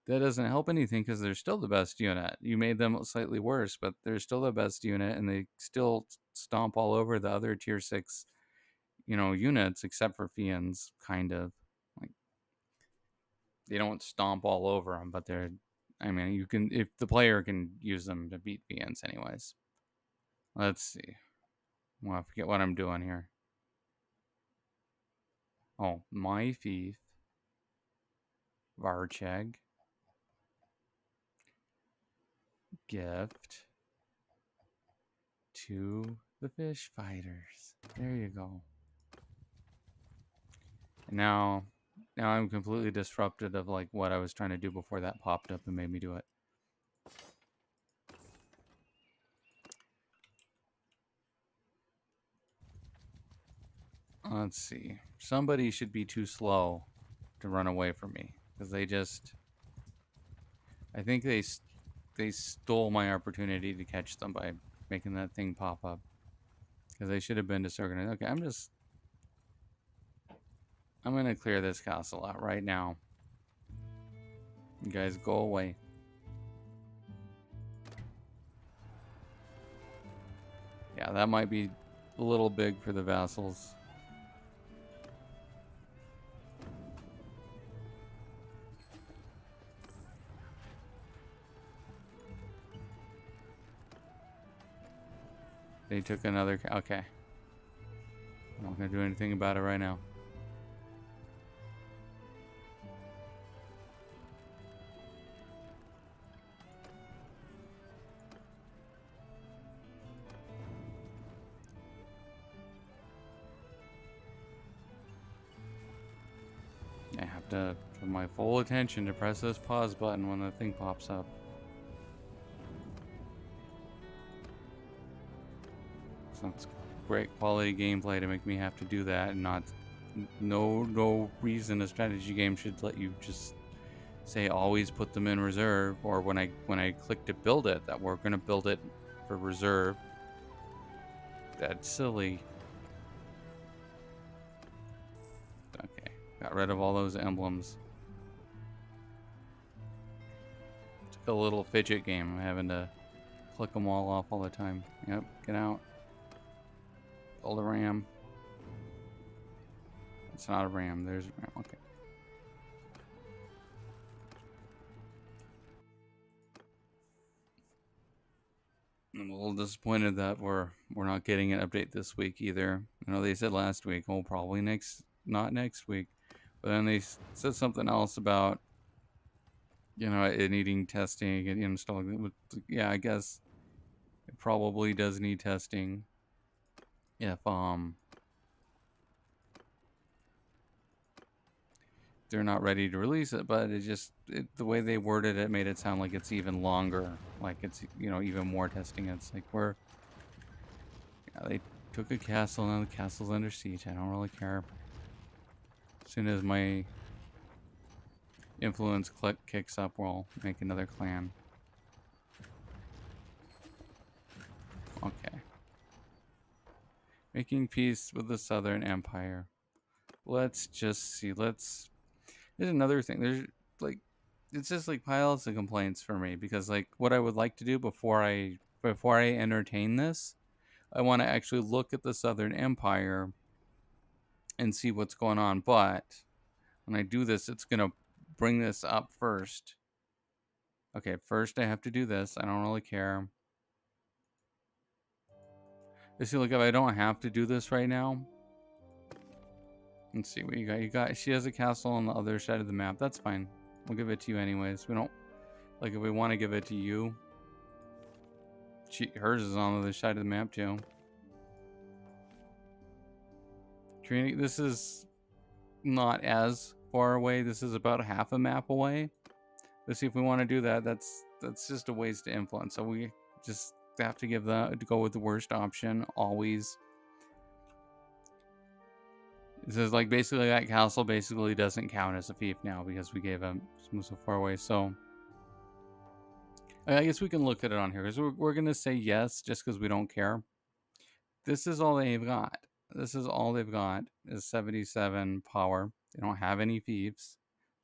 that doesn't help anything because they're still the best unit. You made them slightly worse, but they're still the best unit, and they still stomp all over the other tier 6, units, except for Fiends, kind of. Like, they don't stomp all over them, but I mean, you can, if the player can use them to beat Fiends anyways. Let's see. Well, I forget what I'm doing here. Oh, my thief. Varcheg. Gift to the fish fighters. There you go. And now I'm completely disrupted of like what I was trying to do before that popped up and made me do it. Let's see. Somebody should be too slow to run away from me because I think they stole my opportunity to catch them by making that thing pop up because they should have been disorganized. Okay, I'm gonna clear this castle out right now. You guys go away. Yeah, that might be a little big for the vassals. They took another. Okay. I'm not gonna do anything about it right now. I have to put my full attention to press this pause button when the thing pops up. So it's great quality gameplay to make me have to do that, and not no reason a strategy game should let you just say always put them in reserve, or when I click to build it that we're gonna build it for reserve. That's silly. Okay, got rid of all those emblems. It's a little fidget game. I'm having to click them all off all the time. Yep, get out. Build a ram. It's not a ram. There's a ram. Okay. I'm a little disappointed that we're not getting an update this week either. I know they said last week, oh, probably not next week. But then they said something else about You know, it needing testing and installing. Yeah, I guess it probably does need testing if they're not ready to release it. But the way they worded it made it sound like it's even longer, like it's even more testing. It's like they took a castle, now the castle's under siege. I don't really care. As soon as my influence kicks up, we'll make another clan. Okay. Making peace with the Southern Empire. Let's just see. There's another thing. Like, it's just like piles of complaints for me because like what I would like to do before I entertain this, I want to actually look at the Southern Empire and see what's going on. But when I do this, it's gonna bring this up first. Okay, first I have to do this. I don't really care. You see, like if I don't have to do this right now. Let's see what you got. She has a castle on the other side of the map. That's fine. We'll give it to you anyways. We don't like if we want to give it to you. Hers is on the other side of the map too. Trini, this is not as far away. This is about half a map away. Let's see if we want to do that. That's just a ways to influence. So we just have to go with the worst option always. It says like basically that castle basically doesn't count as a fief now because we gave him so far away. So I guess we can look at it on here because we're gonna say yes just because we don't care. This is all they've got. This is all they've got is 77 power. They don't have any fiefs.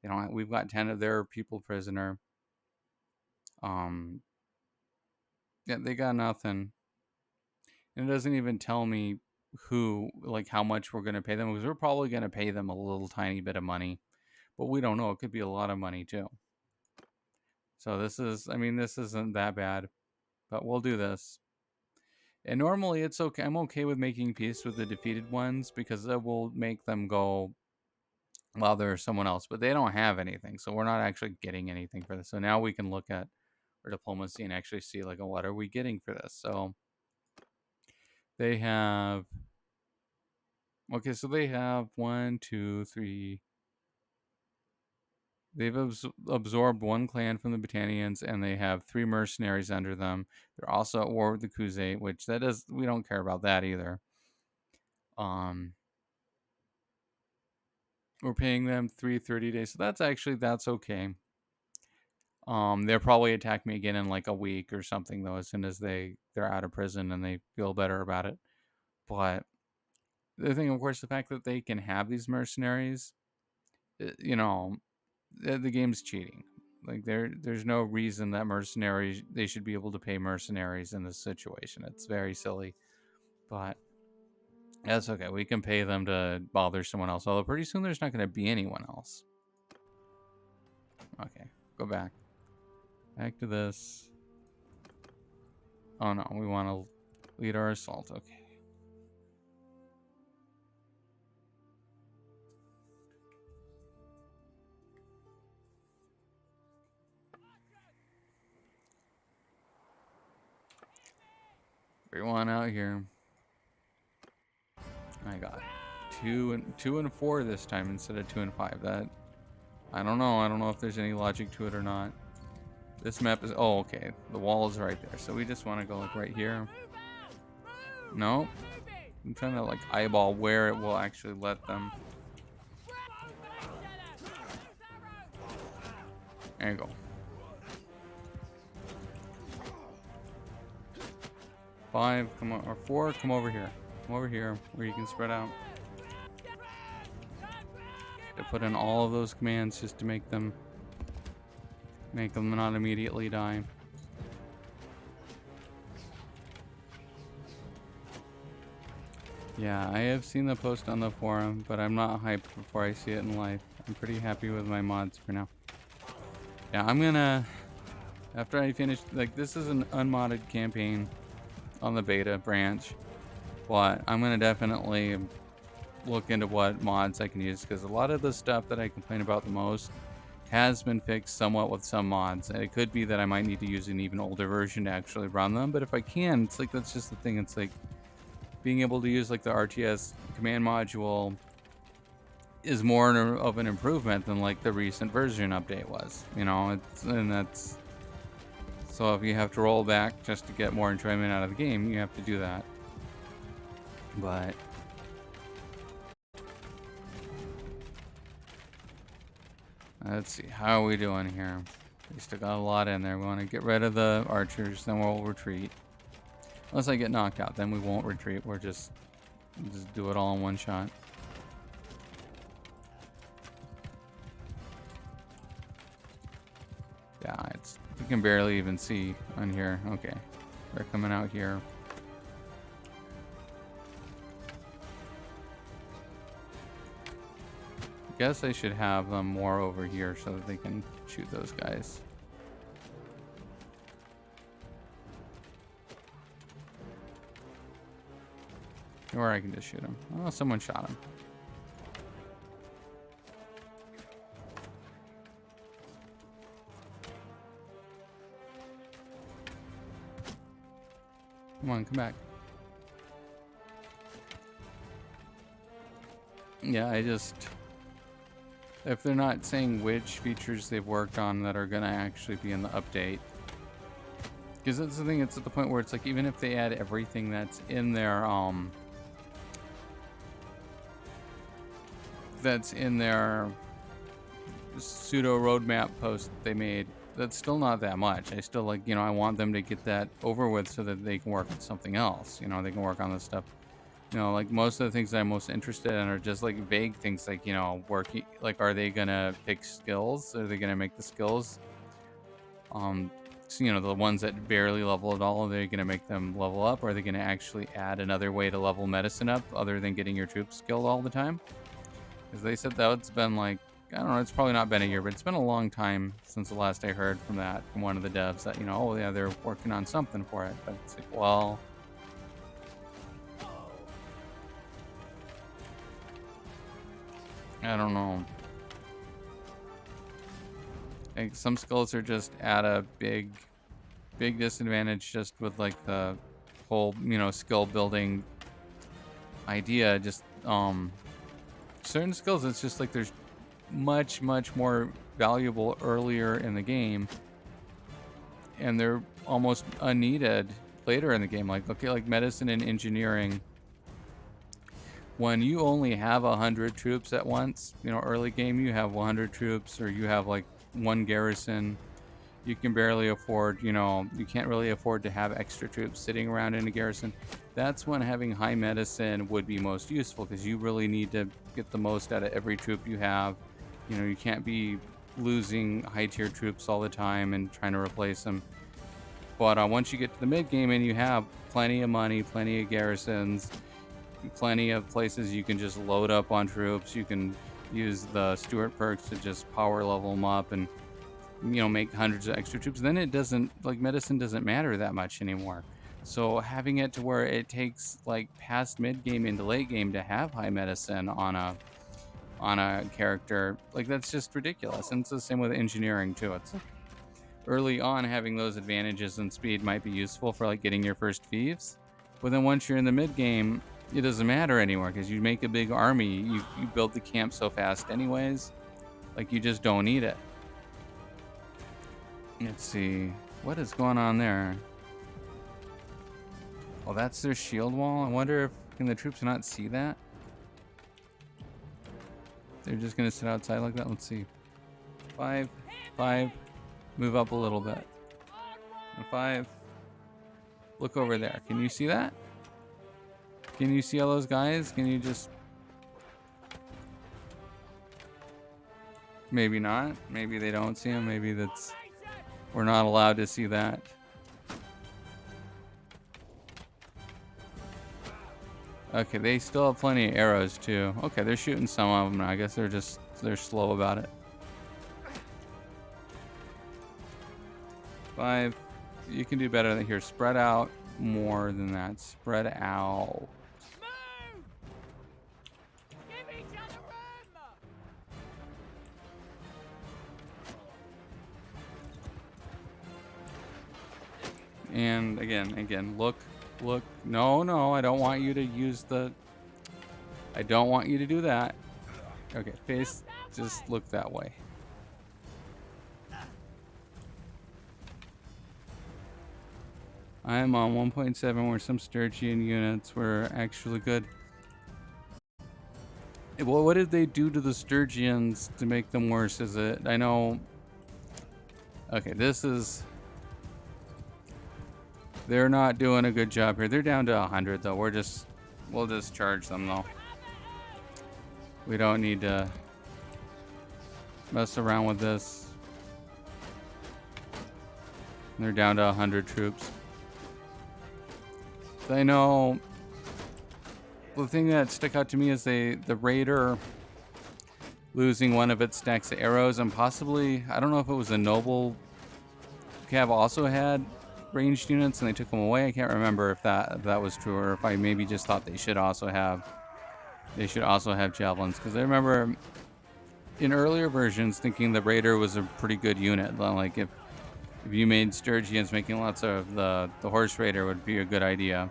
They don't. We've got 10 of their people prisoner. Yeah, they got nothing, and it doesn't even tell me how much we're gonna pay them because we're probably gonna pay them a little tiny bit of money, but we don't know. It could be a lot of money too. So this isn't that bad, but we'll do this. And normally it's okay. I'm okay with making peace with the defeated ones because that will make them go, well, there's someone else, but they don't have anything. So we're not actually getting anything for this. So now we can look at our diplomacy and actually see like, what are we getting for this? So they have, okay, so they have 1, 2, 3. They've absorbed one clan from the Britannians, and they have 3 mercenaries under them. They're also at war with the Khuzait, which we don't care about that either. We're paying them 330 days, so that's okay. They'll probably attack me again in like a week or something though, as soon as they're out of prison and they feel better about it. But the thing, of course, the fact that they can have these mercenaries, the game's cheating. Like there's no reason that they should be able to pay mercenaries in this situation. It's very silly, but that's okay. We can pay them to bother someone else. Although pretty soon there's not going to be anyone else. Okay, go back. Back to this. Oh no, we want to lead our assault. Okay. Everyone out here. I got 2 and 4 this time instead of 2 and 5. That I don't know. I don't know if there's any logic to it or not. This map is okay. The wall is right there, so we just want to go like right here. No, I'm trying to like eyeball where it will actually let them. There you go. 5, come on, or 4, come over here. Come over here where you can spread out. To put in all of those commands just to make them not immediately die. Yeah, I have seen the post on the forum, but I'm not hyped before I see it in life. I'm pretty happy with my mods for now. Yeah, I'm gonna, after I finish, like this is an unmodded campaign on the beta branch, but I'm gonna definitely look into what mods I can use because a lot of the stuff that I complain about the most has been fixed somewhat with some mods. And it could be that I might need to use an even older version to actually run them. But if I can, it's like that's just the thing. It's like being able to use like the RTS command module is more of an improvement than like the recent version update was. You know, and that's so if you have to roll back just to get more enjoyment out of the game, you have to do that. But let's see, how are we doing here? We still got a lot in there. We want to get rid of the archers, then we'll retreat. Unless I get knocked out, then we won't retreat. We'll just do it all in one shot. Yeah, you can barely even see on here. Okay, they're coming out here. I guess I should have them more over here so that they can shoot those guys. Or I can just shoot him. Oh, someone shot him. Come on, come back. Yeah, if they're not saying which features they've worked on that are going to actually be in the update. Because that's the thing, it's at the point where it's like, even if they add everything that's in their, pseudo roadmap post they made, that's still not that much. I still like, I want them to get that over with so that they can work on something else. They can work on this stuff. Like most of the things that I'm most interested in are just like vague things like, working, like, are they gonna pick skills? Are they gonna make the skills? So, the ones that barely level at all, are they gonna make them level up? Or are they gonna actually add another way to level medicine up other than getting your troops skilled all the time? Because they said that it's been like, I don't know, it's probably not been a year, but it's been a long time since the last I heard from one of the devs that, oh yeah, they're working on something for it. But it's like, well, I don't know. Like some skills are just at a big disadvantage just with like the whole, skill building idea. Just certain skills, it's just like there's much more valuable earlier in the game, and they're almost unneeded later in the game. Like, okay, like medicine and engineering, when you only have 100 troops at once, early game, you have 100 troops, or you have like one garrison, you can barely afford, you can't really afford to have extra troops sitting around in a garrison. That's when having high medicine would be most useful, because you really need to get the most out of every troop you have. You can't be losing high tier troops all the time and trying to replace them. But once you get to the mid game and you have plenty of money, plenty of garrisons, plenty of places you can just load up on troops, you can use the Stewart perks to just power level them up and make hundreds of extra troops, then it doesn't, like, medicine doesn't matter that much anymore. So having it to where it takes like past mid game into late game to have high medicine on a character, like, that's just ridiculous. And it's the same with engineering too. It's like, early on, having those advantages and speed might be useful for like getting your first thieves, but then once you're in the mid game, it doesn't matter anymore, because you make a big army, you build the camp so fast anyways, like, you just don't need it. Let's see. What is going on there? Oh, that's their shield wall? I wonder if can the troops not see that? They're just going to sit outside like that? Let's see. 5. Move up a little bit. And 5. Look over there. Can you see that? Can you see all those guys? Can you just... Maybe not. Maybe they don't see them. Maybe that's... We're not allowed to see that. Okay, they still have plenty of arrows too. Okay, they're shooting some of them. I guess they're slow about it. 5. You can do better than here. Spread out more than that. Spread out. And again, look. No, I don't want you to use the... I don't want you to do that. Okay, face, just look that way. I'm on 1.7 where some Sturgian units were actually good. Well, what did they do to the Sturgians to make them worse? Is it... I know... Okay, this is... They're not doing a good job here. They're down to 100 though. We'll just charge them though. We don't need to mess around with this. They're down to 100 troops. So I know the thing that stuck out to me is the raider losing one of its stacks of arrows, and possibly, I don't know if it was a noble cav also had ranged units and they took them away. I can't remember if that was true, or if I maybe just thought they should also have javelins, because I remember in earlier versions thinking the raider was a pretty good unit. Like if you made Sturgians, making lots of the horse raider would be a good idea.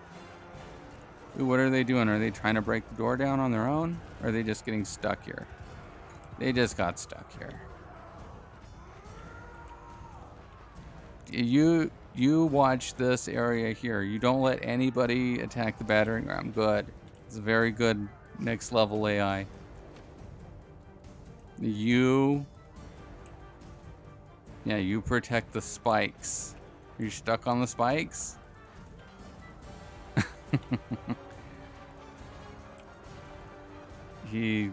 Ooh, what are they doing? Are they trying to break the door down on their own? Or are they just getting stuck here? They just got stuck here. You watch this area here. You don't let anybody attack the battering ram. Good. It's a very good next level AI. You protect the spikes. Are you stuck on the spikes? We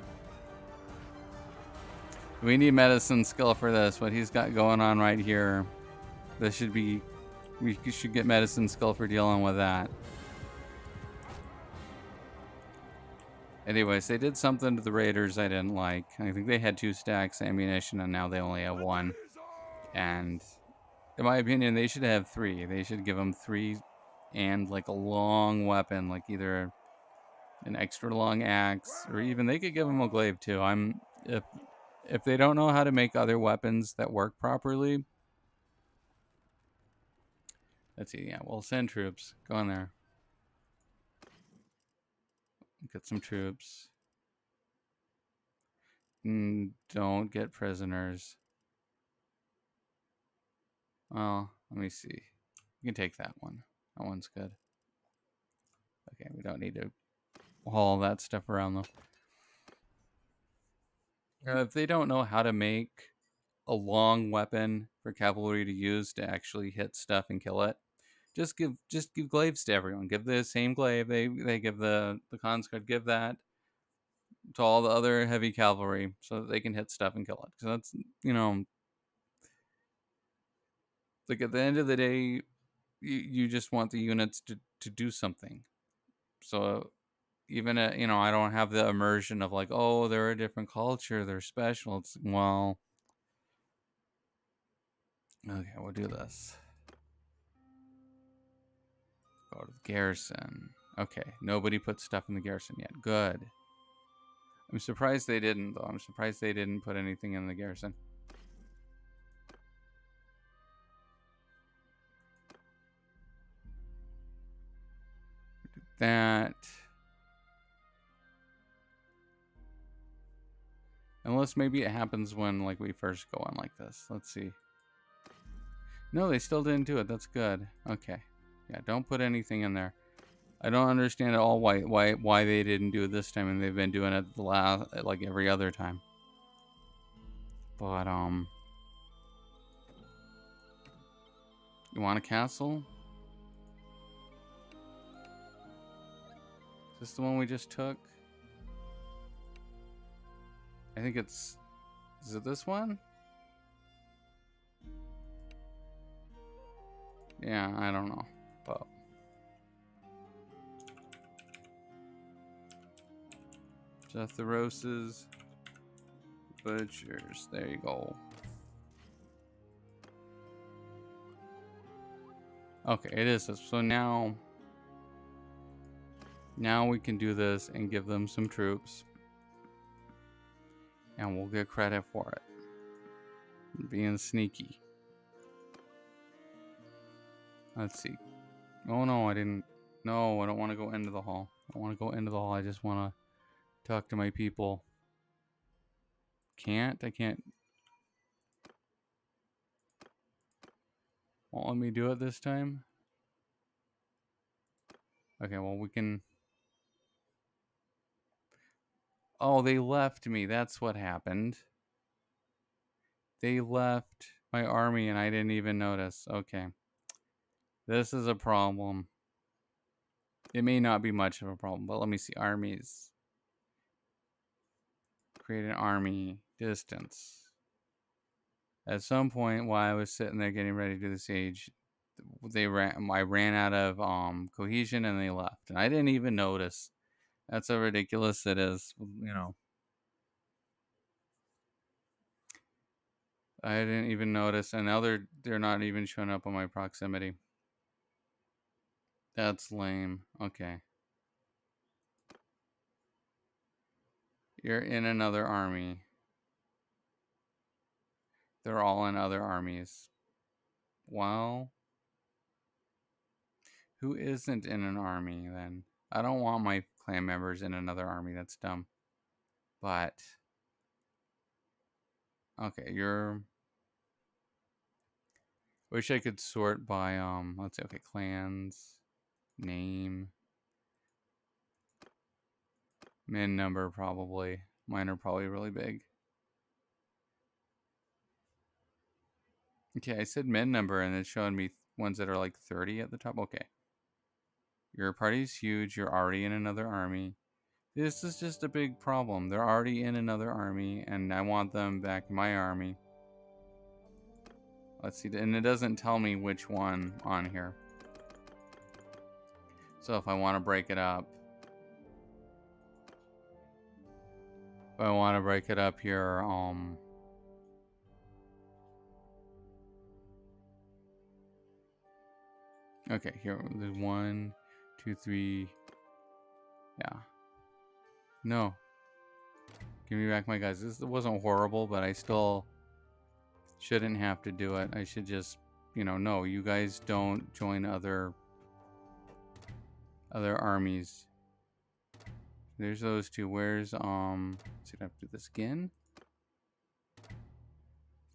need medicine skill for this. What he's got going on right here. We should get medicine skill for dealing with that. Anyways, they did something to the raiders I didn't like. I think they had 2 stacks of ammunition and now they only have 1. And in my opinion, they should have 3. They should give them 3 and like a long weapon, like either an extra long axe, or even they could give them a glaive too. If they don't know how to make other weapons that work properly, let's see. Yeah, we'll send troops. Go in there. Get some troops. Don't get prisoners. Well, let me see. You can take that one. That one's good. Okay, we don't need to haul that stuff around though. If they don't know how to make a long weapon for cavalry to use to actually hit stuff and kill it, just give glaives to everyone. Give the same glaive they give the conscript. Give that to all the other heavy cavalry so that they can hit stuff and kill it. Because that's, like at the end of the day, you just want the units to do something. So even I don't have the immersion of like, oh, they're a different culture, they're special. It's, well, okay, we'll do this. Go to the garrison. Okay, nobody put stuff in the garrison yet. Good. I'm surprised they didn't, though. I'm surprised they didn't put anything in the garrison. That. Unless maybe it happens when like we first go on like this. Let's see. No, they still didn't do it. That's good. Okay. Yeah, don't put anything in there. I don't understand at all why they didn't do it this time, and they've been doing it the last like every other time. But you want a castle? Is this the one we just took? I think it's... Is it this one? Yeah, I don't know. But... Jetheroses. Butchers. There you go. Okay, it is this. So now we can do this and give them some troops. And we'll get credit for it. Being sneaky. Let's see. Oh no, I didn't. No, I don't want to go into the hall. I don't want to go into the hall. I just want to talk to my people. Can't? I can't. Won't let me do it this time? Okay, well, we can... Oh, they left me. That's what happened. They left my army and I didn't even notice. Okay. This is a problem. It may not be much of a problem, but let me see. Armies. Create an army. Distance. At some point while I was sitting there getting ready to do the siege, I ran out of cohesion and they left. And I didn't even notice. That's how ridiculous it is, you know. I didn't even notice, and now they're not even showing up on my proximity. That's lame. Okay. You're in another army. They're all in other armies. Well, who isn't in an army then? I don't want my clan members in another army. That's dumb. But okay, you're... Wish I could sort by let's see, okay, clans, name, min number probably. Mine are probably really big. Okay, I said min number and it's showing me ones that are like 30 at the top. Okay. Your party's huge, you're already in another army. This is just a big problem. They're already in another army and I want them back in my army. Let's see, and it doesn't tell me which one on here. So if I want to break it up, here, okay, here, there's 1, 2, 3, yeah. No. Give me back my guys. This wasn't horrible, but I still shouldn't have to do it. I should just, no, you guys don't join other armies. There's those two. Where's let's see if I have to do this again.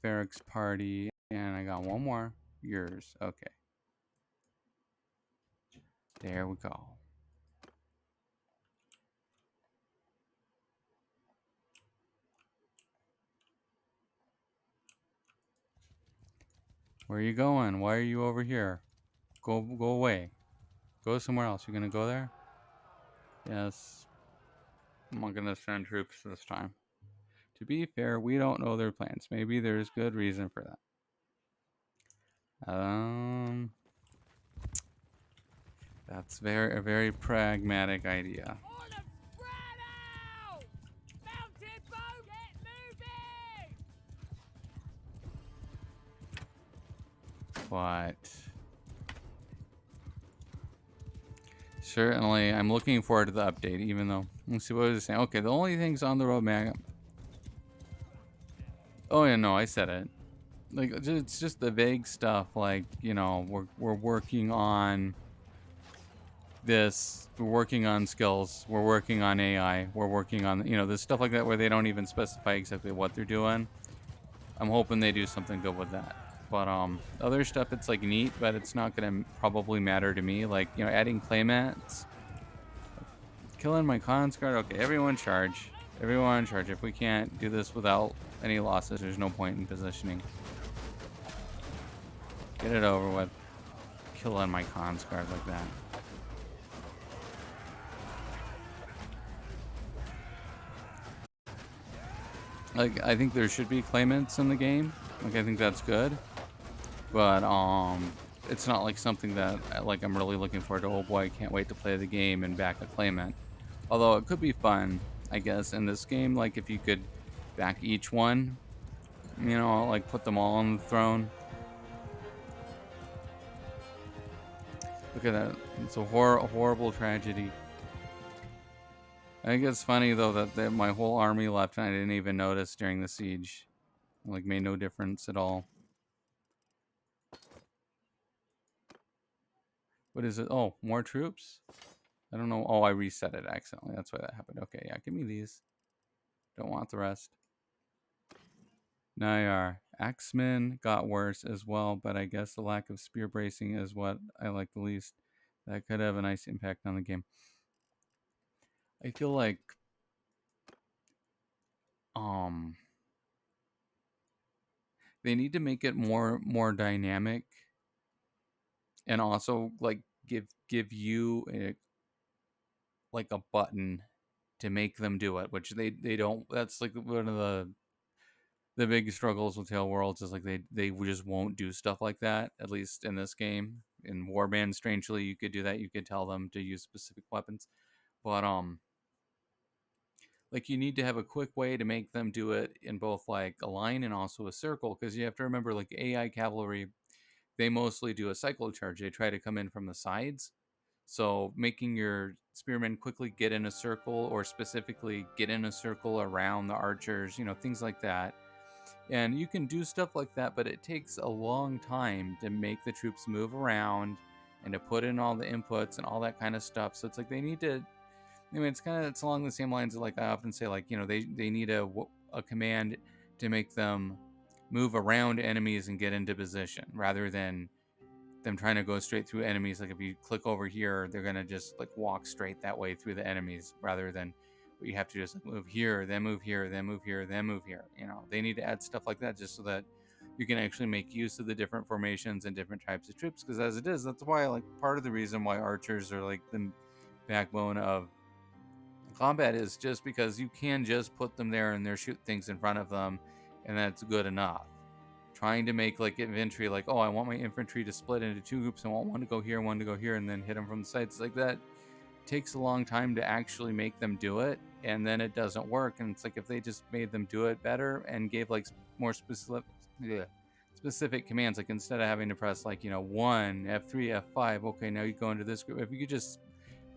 Ferrick's party, and I got one more. Yours. Okay. There we go. Where are you going? Why are you over here? Go away. Go somewhere else. You're gonna go there? Yes. I'm not gonna send troops this time. To be fair, we don't know their plans. Maybe there's good reason for that. That's a very pragmatic idea. But certainly, I'm looking forward to the update, even though... Let's see what was it saying. Okay, the only things on the roadmap... Oh, yeah, no, I said it. Like, it's just the vague stuff, like, we're working on this, we're working on skills, we're working on AI, we're working on, there's stuff like that where they don't even specify exactly what they're doing. I'm hoping they do something good with that. But other stuff, it's like neat, but it's not gonna probably matter to me. Like, adding claymats, killing my conscript. Okay, everyone charge. Everyone charge. If we can't do this without any losses, there's no point in positioning. Get it over with. Killing my conscript like that. Like, I think there should be claimants in the game. Like, I think that's good. But it's not like something that like I'm really looking forward to. Oh boy, I can't wait to play the game and back a claimant. Although it could be fun, I guess, in this game. Like if you could back each one, like put them all on the throne. Look at that. It's a horrible tragedy. I think it's funny though that my whole army left and I didn't even notice during the siege. Like made no difference at all. What is it? Oh, more troops? I don't know. Oh, I reset it accidentally. That's why that happened. Okay, yeah, give me these. Don't want the rest. Nayar. Axemen got worse as well, but I guess the lack of spear bracing is what I like the least. That could have a nice impact on the game. I feel like um they need to make it more dynamic, and also like give you like a button to make them do it, which they don't. That's like one of the big struggles with Tail Worlds is like they just won't do stuff like that. At least in this game, in Warband, strangely, you could do that. You could tell them to use specific weapons, but like you need to have a quick way to make them do it in both like a line and also a circle, because you have to remember like AI cavalry, they mostly do a cycle charge. They try to come in from the sides. So making your spearmen quickly get in a circle, or specifically get in a circle around the archers, things like that. And you can do stuff like that, but it takes a long time to make the troops move around and to put in all the inputs and all that kind of stuff. So it's like they need to. I mean, it's along the same lines of like I often say, like they need a command to make them move around enemies and get into position, rather than them trying to go straight through enemies. Like if you click over here, they're gonna just like walk straight that way through the enemies, rather than what you have to just like move here, then move here, then move here, then move here. They need to add stuff like that just so that you can actually make use of the different formations and different types of troops. Because as it is, that's why like part of the reason why archers are like the backbone of combat is just because you can just put them there and they're shoot things in front of them, and that's good enough. Trying to make like infantry, like, oh, I want my infantry to split into two groups. I want one to go here, one to go here, and then hit them from the sides. Like that takes a long time to actually make them do it, and then it doesn't work. And it's like if they just made them do it better and gave like more specific commands, like instead of having to press like 1 F3 F5, okay, now you go into this group. If you could just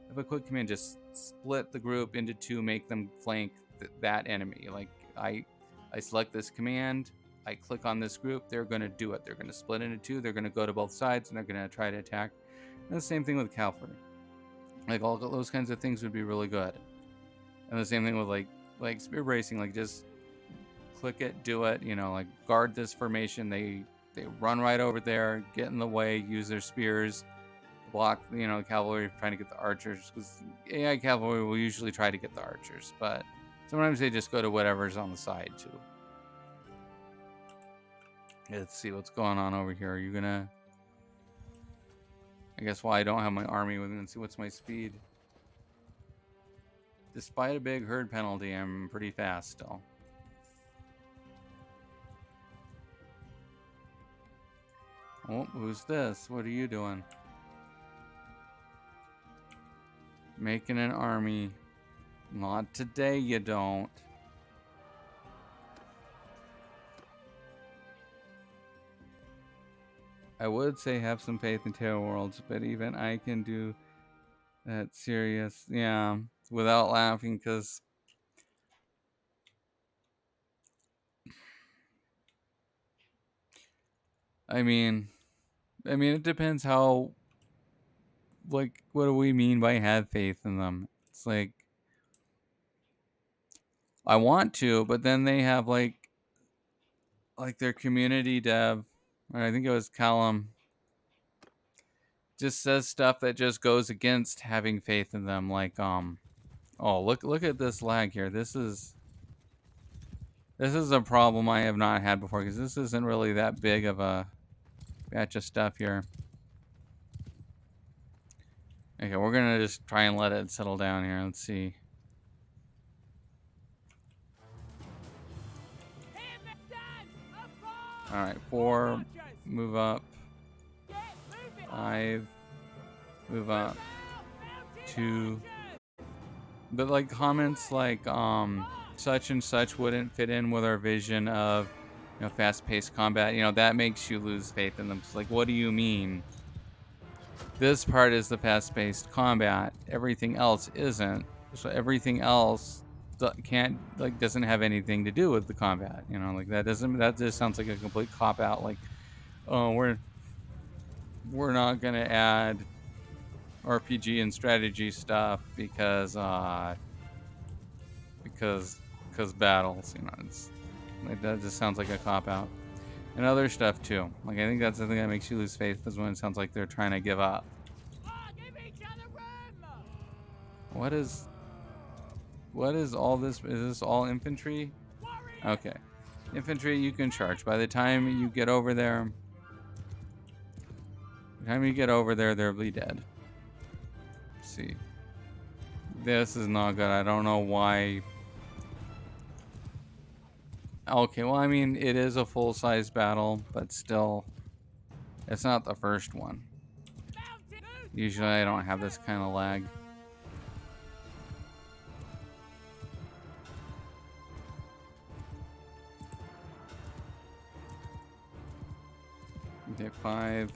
have a quick command, just split the group into two, make them flank that enemy. Like I select this command, I click on this group, they're going to do it. They're going to split into two, they're going to go to both sides, and they're going to try to attack. And the same thing with cavalry. Like all those kinds of things would be really good. And the same thing with like spear bracing, like just click it, do it, like guard this formation. They run right over there, get in the way, use their spears, block, cavalry trying to get the archers, because AI cavalry will usually try to get the archers, but sometimes they just go to whatever's on the side too. Let's see what's going on over here. Are you gonna? I guess why I don't have my army with me. Let's see what's my speed. Despite a big herd penalty, I'm pretty fast still. Oh, who's this? What are you doing? Making an army. Not today, you don't. I would say have some faith in Tail Worlds, but even I can do that serious, yeah, without laughing, because I mean, it depends how, like, what do we mean by have faith in them? It's like, I want to, but then they have, like their community dev, or I think it was Callum, just says stuff that just goes against having faith in them. Like, oh, look at this lag here. This is a problem I have not had before, because this isn't really that big of a batch of stuff here. Okay, we're gonna just try and let it settle down here. Let's see. Alright, 4, move up. 5, move up. 2. But like comments like such and such wouldn't fit in with our vision of fast-paced combat. That makes you lose faith in them. It's like, what do you mean? This part is the fast-paced combat. Everything else isn't. So everything else doesn't have anything to do with the combat. Like that just sounds like a complete cop out. Like, oh, we're not gonna add RPG and strategy stuff because because battles, it's like that just sounds like a cop out. And other stuff too. Like I think that's the thing that makes you lose faith is when it sounds like they're trying to give up. What is all this? Is this all infantry? Okay. Infantry you can charge. By the time you get over there, they'll be dead. Let's see. This is not good. I don't know why. Okay, well, I mean, it is a full-size battle, but still, it's not the first one. Usually I don't have this kind of lag. Okay, 5.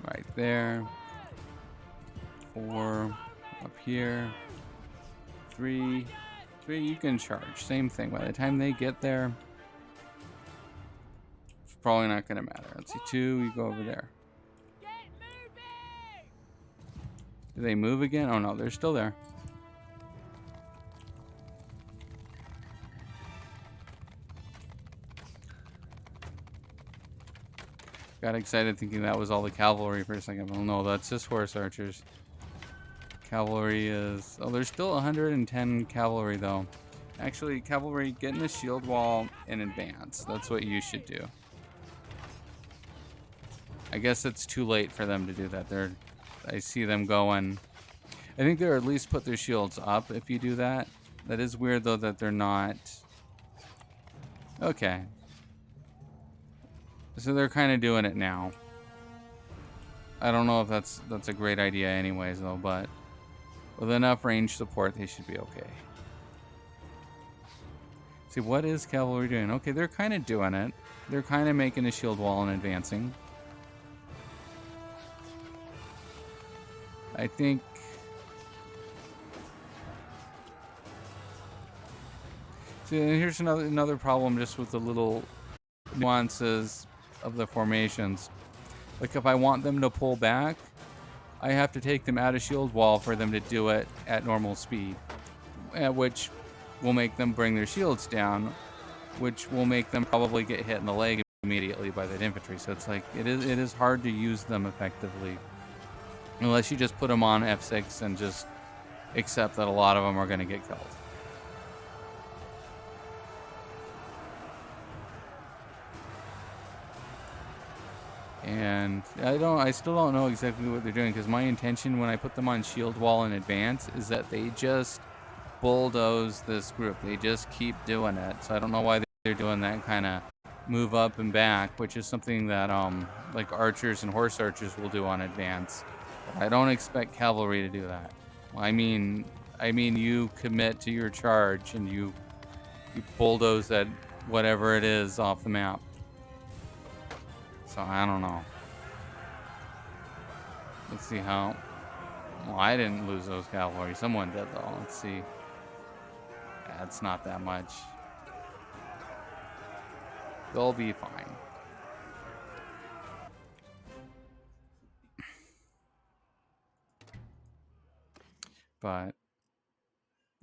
Right there. 4. Up here. 3. 3 you can charge. Same thing. By the time they get there, it's probably not going to matter. Let's see. 2, you go over there. Do they move again? Oh no, they're still there. Got excited thinking that was all the cavalry for a second. Oh no, that's just horse archers. Cavalry is... Oh, there's still 110 cavalry though. Actually, cavalry, get in the shield wall in advance. That's what you should do. I guess it's too late for them to do that. I see them going... I think they're at least put their shields up if you do that. That is weird though that they're not... Okay. So they're kind of doing it now. I don't know if that's a great idea anyways though, but with enough range support they should be okay. See, what is cavalry doing? Okay, they're kind of doing it. They're kind of making a shield wall and advancing. I think... See, here's another problem just with the little nuances of the formations. Like, if I want them to pull back, I have to take them out of shield wall for them to do it at normal speed. Which will make them bring their shields down, which will make them probably get hit in the leg immediately by that infantry. So it's like, it is hard to use them effectively. Unless you just put them on F6 and just accept that a lot of them are going to get killed. And I still don't know exactly what they're doing, because my intention when I put them on shield wall in advance is that they just bulldoze this group. They just keep doing it. So I don't know why they're doing that kind of move up and back, which is something that like archers and horse archers will do on advance. But I don't expect cavalry to do that. I mean you commit to your charge and you bulldoze that whatever it is off the map. So I don't know. Let's see how... Well, I didn't lose those cavalry. Someone did though. Let's see. That's not that much. They'll be fine. But,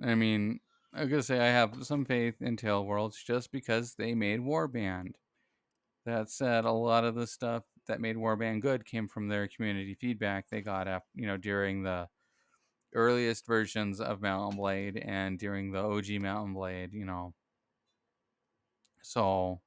I mean, I'm going to say I have some faith in Tail Worlds just because they made Warband. That said, a lot of the stuff that made Warband good came from their community feedback they got during the earliest versions of Mount and Blade and during the OG Mount and Blade, So,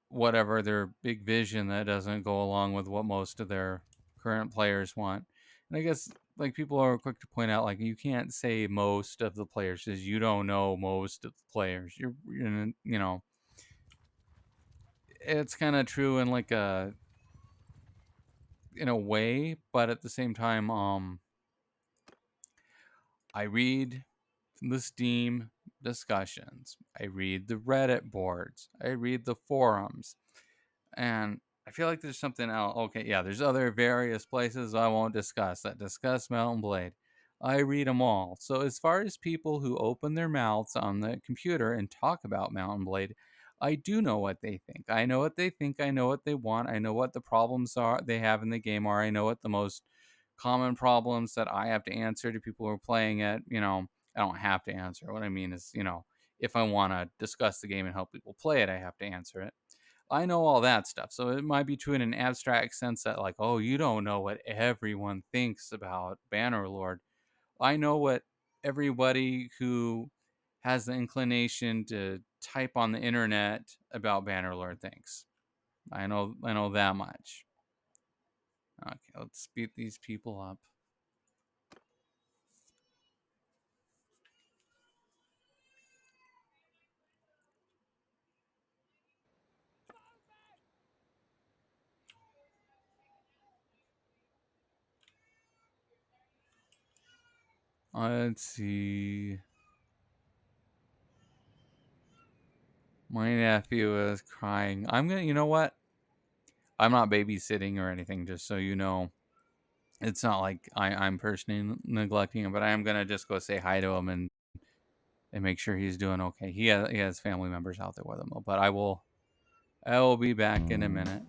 whatever their big vision, that doesn't go along with what most of their current players want. And I guess like people are quick to point out, like, you can't say most of the players because you don't know most of the players. It's kind of true in like in a way, but at the same time, I read the Steam discussions, I read the Reddit boards, I read the forums, and I feel like there's something else. Okay, yeah, there's other various places I won't discuss that discuss Mountain Blade. I read them all. So as far as people who open their mouths on the computer and talk about Mountain Blade, I do know what they think. I know what they think. I know what they want. I know what the problems are they have in the game are. I know what the most common problems that I have to answer to people who are playing it. I don't have to answer. What I mean is, if I want to discuss the game and help people play it, I have to answer it. I know all that stuff. So it might be true in an abstract sense that, like, oh, you don't know what everyone thinks about Bannerlord. I know what everybody who has the inclination to type on the internet about Bannerlord thinks. I know that much. Okay, let's speed these people up. Let's see. My nephew is crying. You know what? I'm not babysitting or anything, just so you know. It's not like I'm personally neglecting him, but I am going to just go say hi to him and make sure he's doing okay. He has family members out there with him, but I will be back in a minute.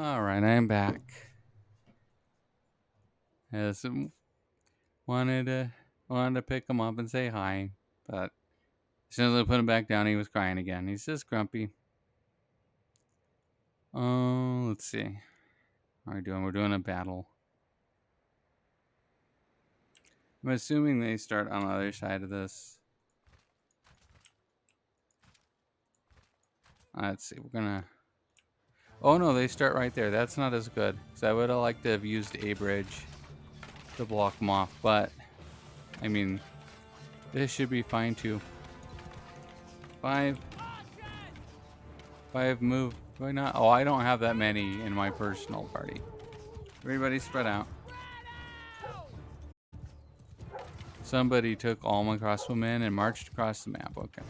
All right, I am back. Yes, wanted to wanted to pick him up and say hi, but as soon as I put him back down, he was crying again. He's just grumpy. Oh, let's see. What are we doing? We're doing a battle. I'm assuming they start on the other side of this. Let's see. We're gonna. Oh no, they start right there. That's not as good. Because I would have liked to have used a bridge to block them off. But, I mean, this should be fine too. Five move. Do I not? Oh, I don't have that many in my personal party. Everybody spread out. Somebody took all my crossbowmen and marched across the map. Okay.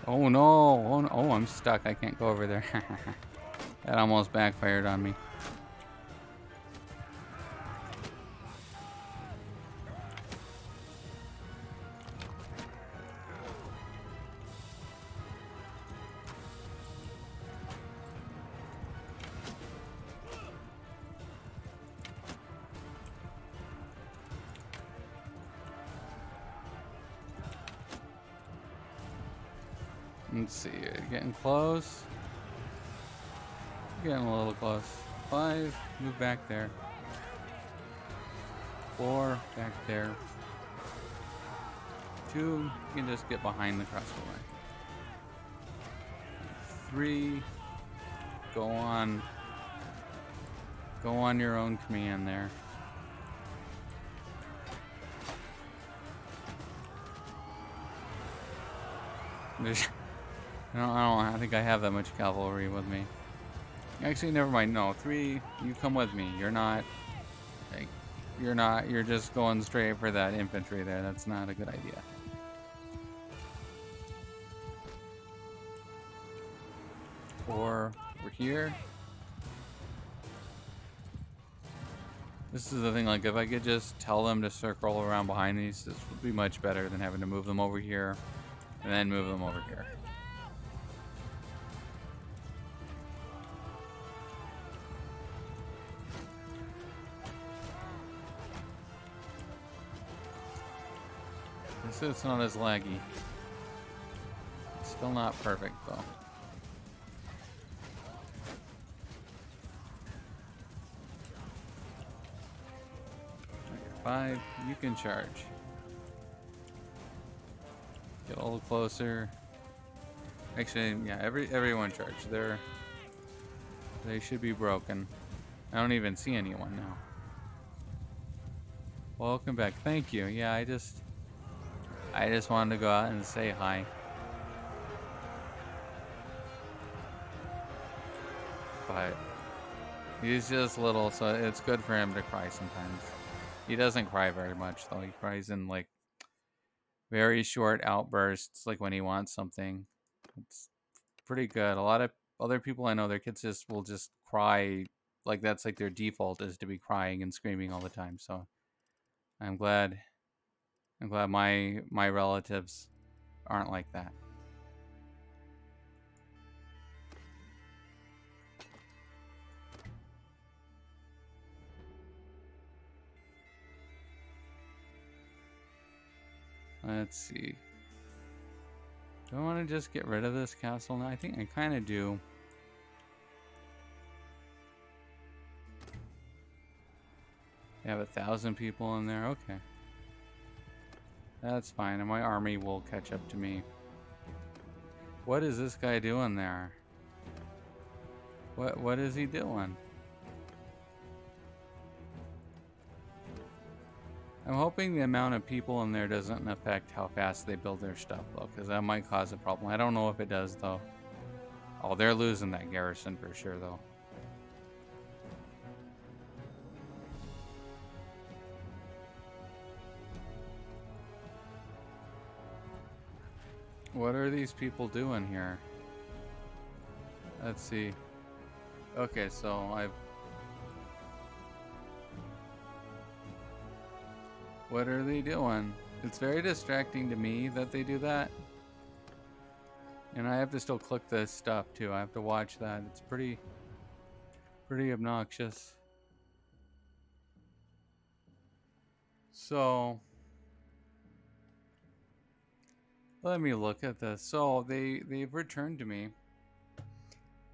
Oh no! Oh, no. Oh, I'm stuck. I can't go over there. That almost backfired on me. Let's see. Getting close. Getting a little close. 5. Move back there. 4. Back there. 2. You can just get behind the crossbowman. 3. Go on. Go on your own command there. I think I have that much cavalry with me. Actually, never mind. No, 3. You come with me. You're not. Like, you're not. You're just going straight for that infantry there. That's not a good idea. Or we're here. This is the thing. Like, if I could just tell them to circle around behind these, this would be much better than having to move them over here and then move them over here. It's not as laggy. It's still not perfect though. 5, you can charge. Get a little closer. Actually, yeah, everyone charge. They should be broken. I don't even see anyone now. Welcome back. Thank you. Yeah, I just wanted to go out and say hi. But he's just little, so it's good for him to cry sometimes. He doesn't cry very much though. He cries in like very short outbursts, like when he wants something. It's pretty good. A lot of other people I know, their kids will just cry, like that's like their default is to be crying and screaming all the time. So I'm glad my relatives aren't like that. Let's see. Do I want to just get rid of this castle now? I think I kind of do. They have 1,000 people in there. Okay. That's fine, and my army will catch up to me. What is this guy doing there? What is he doing? I'm hoping the amount of people in there doesn't affect how fast they build their stuff, though, because that might cause a problem. I don't know if it does, though. Oh, they're losing that garrison for sure, though. What are these people doing here? Let's see. Okay, so What are they doing? It's very distracting to me that they do that. And I have to still click this stuff too. I have to watch that. It's pretty obnoxious. So let me look at this. So they've returned to me,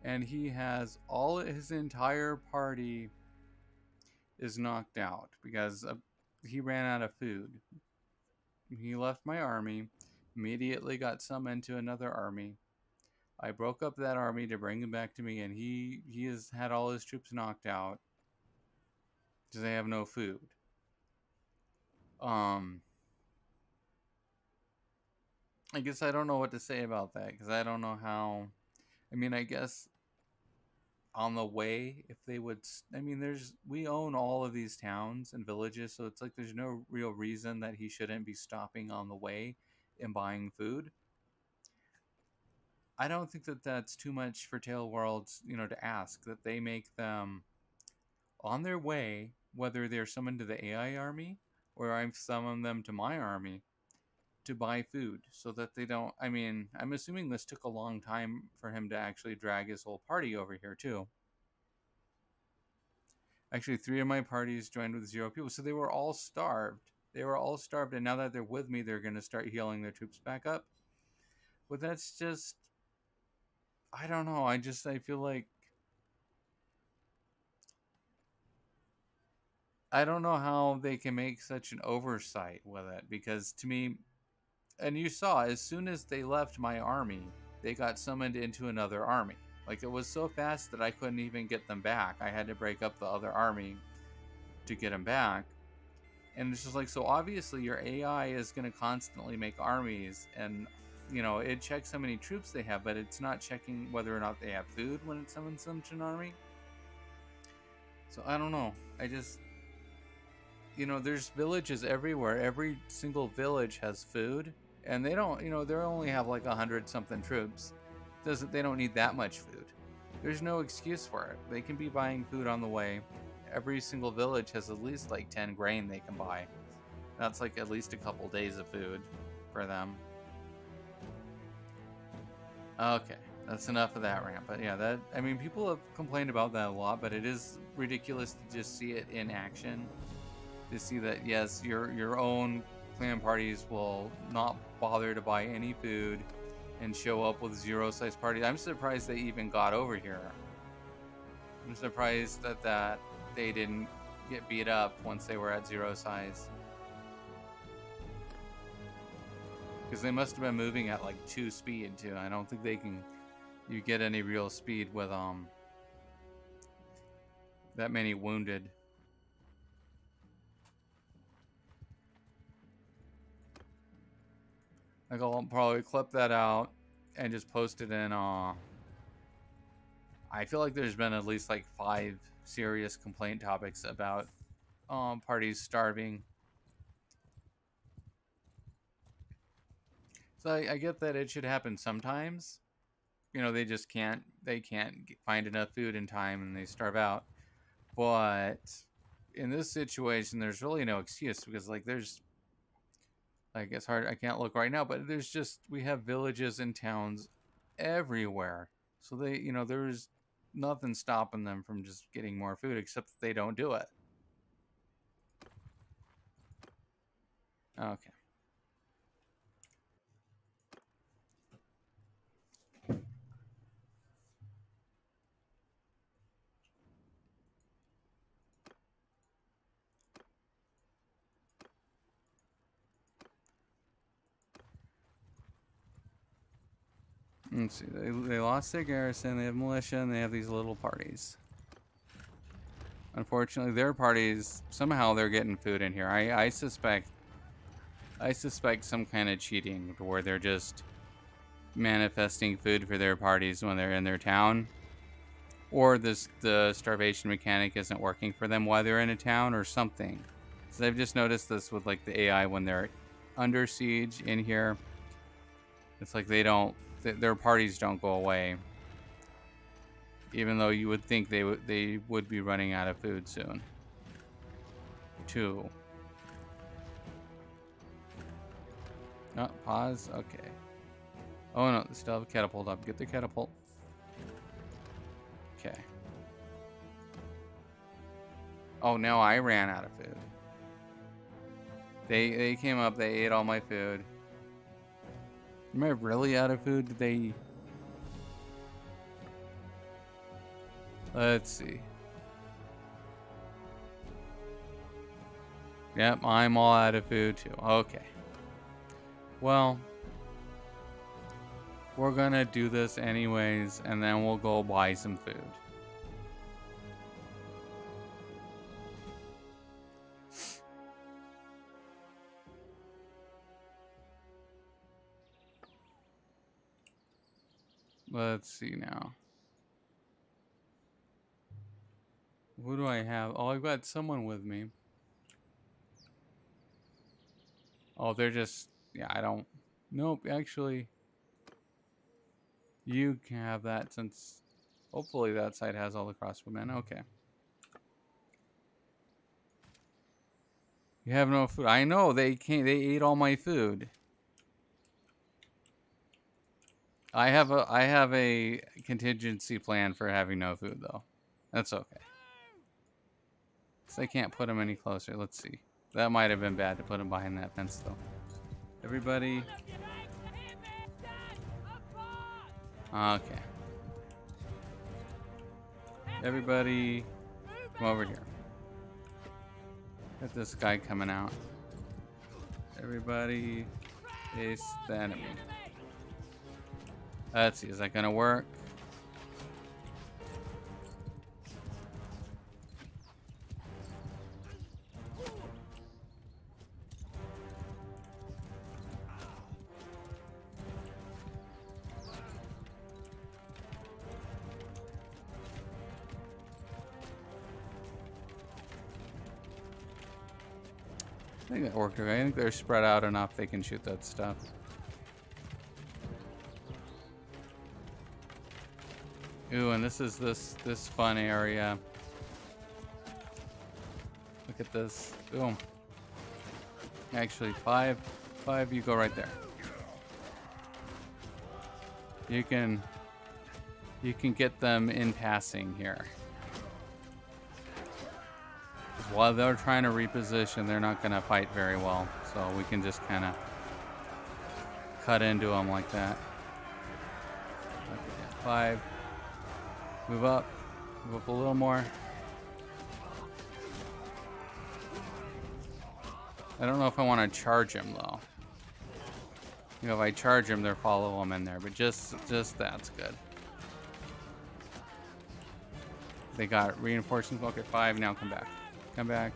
and he has his entire party is knocked out because he ran out of food. He left my army, immediately got summoned to another army. I broke up that army to bring him back to me, and he has had all his troops knocked out. because they have no food. Um, I guess I don't know what to say about that because I don't know how. I mean, I guess on the way, if they would, I mean, we own all of these towns and villages, so it's like there's no real reason that he shouldn't be stopping on the way and buying food. I don't think that that's too much for Tail Worlds, to ask that they make them on their way, whether they're summoned to the AI army or I've summoned them to my army to buy food so that they don't. I mean, I'm assuming this took a long time for him to actually drag his whole party over here, too. Actually, 3 of my parties joined with 0 people, so they were all starved. They were all starved, and now that they're with me, they're going to start healing their troops back up. But that's just. I don't know. I feel like. I don't know how they can make such an oversight with it because to me, and you saw as soon as they left my army, they got summoned into another army. Like it was so fast that I couldn't even get them back. I had to break up the other army to get them back. And it's just like, so obviously your AI is going to constantly make armies and it checks how many troops they have, but it's not checking whether or not they have food when it summons them to an army. So I don't know. There's villages everywhere. Every single village has food, and they don't, they only have like 100 something troops. They don't need that much food. There's no excuse for it. They can be buying food on the way. Every single village has at least like 10 grain they can buy. That's like at least a couple days of food for them. Okay, that's enough of that rant. But yeah, people have complained about that a lot, but it is ridiculous to just see it in action. To see that yes, your own clan parties will not bother to buy any food and show up with 0 size parties. I'm surprised they even got over here. I'm surprised that they didn't get beat up once they were at 0 size. Because they must have been moving at like 2 speed too. I don't think you get any real speed with that many wounded. Like I'll probably clip that out and just post it in I feel like there's been at least like 5 serious complaint topics about parties starving. So I get that it should happen sometimes. They just can't find enough food in time and they starve out. But in this situation, there's really no excuse because it's hard. I can't look right now, but we have villages and towns everywhere. So there's nothing stopping them from just getting more food except that they don't do it. Okay. Let's see. They lost their garrison. They have militia, and they have these little parties. Unfortunately, their parties somehow they're getting food in here. I suspect some kind of cheating to where they're just manifesting food for their parties when they're in their town, or the starvation mechanic isn't working for them while they're in a town or something. So I've just noticed this with like the AI when they're under siege in here. It's like their parties don't go away. Even though you would think they would be running out of food soon. 2. No, pause. Okay. Oh no, they still have a catapult up. Get the catapult. Okay. Oh, now I ran out of food. They came up. They ate all my food. Am I really out of food? Did they? Let's see. Yep, I'm all out of food too. Okay. Well, we're gonna do this anyways, and then we'll go buy some food. Let's see now. Who do I have? Oh, I've got someone with me. Oh, they're just... Yeah, I don't... Nope, actually... You can have that since... Hopefully that side has all the crossbowmen. Okay. You have no food. I know, they can't... They ate all my food. I have a contingency plan for having no food, though. That's okay. So they can't put them any closer. Let's see. That might have been bad to put them behind that fence, though. Everybody... Okay. Everybody, come over here. Got this guy coming out. Everybody, face the enemy. Let's see, is that gonna work? I think that worked okay. I think they're spread out enough they can shoot that stuff. Ooh, and this is this fun area. Look at this. Boom. Actually, five, you go right there. You can get them in passing here. While they're trying to reposition, they're not going to fight very well. So we can just kind of cut into them like that. Okay, 5. Move up a little more. I don't know if I want to charge him though. You know, if I charge him, they'll follow him in there. But just that's good. They got reinforcements. Okay, 5. Now come back. Come back.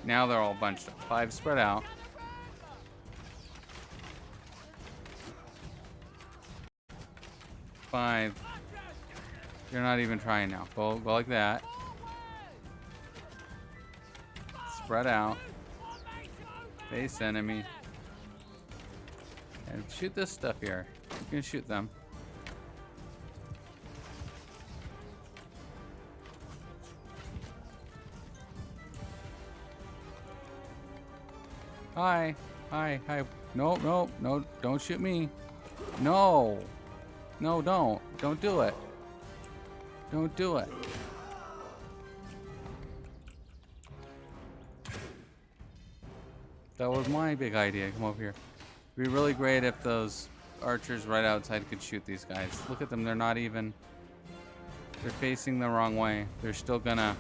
Now they're all bunched up. 5 spread out. Five. You're not even trying now. Go like that. Spread out. Face enemy. And shoot this stuff here. You can shoot them. Hi. Hi. Hi. No, no, no. Don't shoot me. No. No, don't. Don't do it. Don't do it. That was my big idea. Come over here. It'd be really great if those archers right outside could shoot these guys. Look at them. They're not even... They're facing the wrong way. They're still gonna...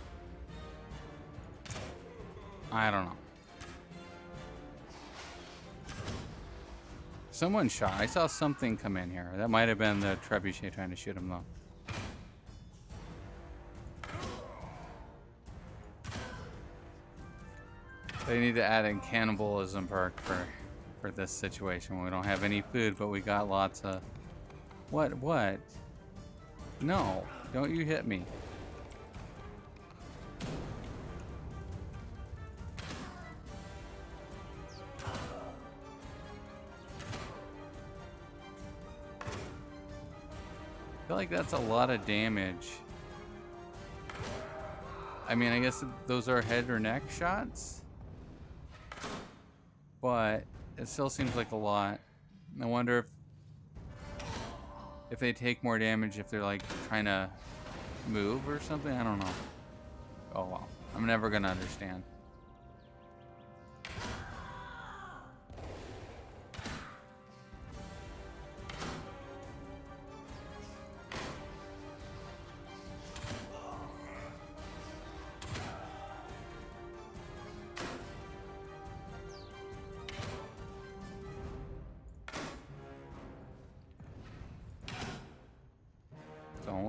I don't know. Someone shot. I saw something come in here. That might have been the trebuchet trying to shoot him, though. They need to add in cannibalism perk for this situation. We don't have any food, but we got lots of... What? No. Don't you hit me. I feel like that's a lot of damage. I mean, I guess those are head or neck shots, but it still seems like a lot. I wonder if they take more damage if they're like trying to move or something. I don't know. Oh well, I'm never gonna understand.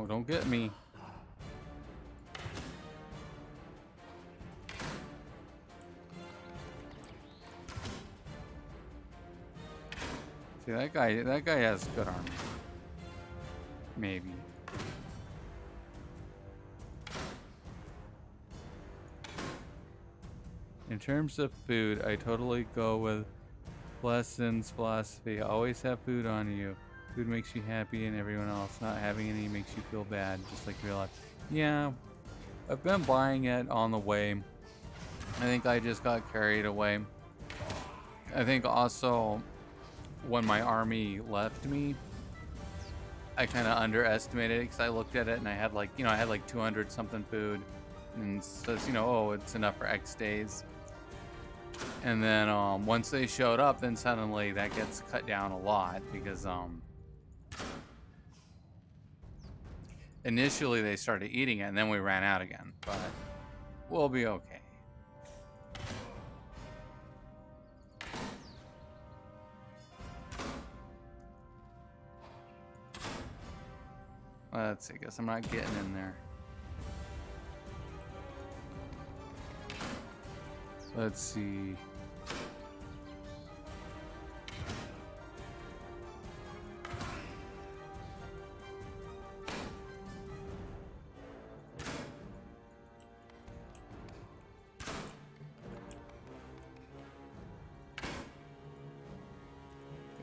Don't get me. See, that guy has good armor. Maybe. In terms of food, I totally go with Blessen's philosophy. Always have food on you. Food makes you happy and everyone else. Not having any makes you feel bad, just like real life. Yeah, I've been buying it on the way. I think I just got carried away. I think also when my army left me, I kind of underestimated it because I looked at it and I had like, I had like 200 something food. And it says, oh, it's enough for X days. And then once they showed up, then suddenly that gets cut down a lot because initially they started eating it and then we ran out again. But we'll be okay. Let's see, I guess I'm not getting in there. Let's see.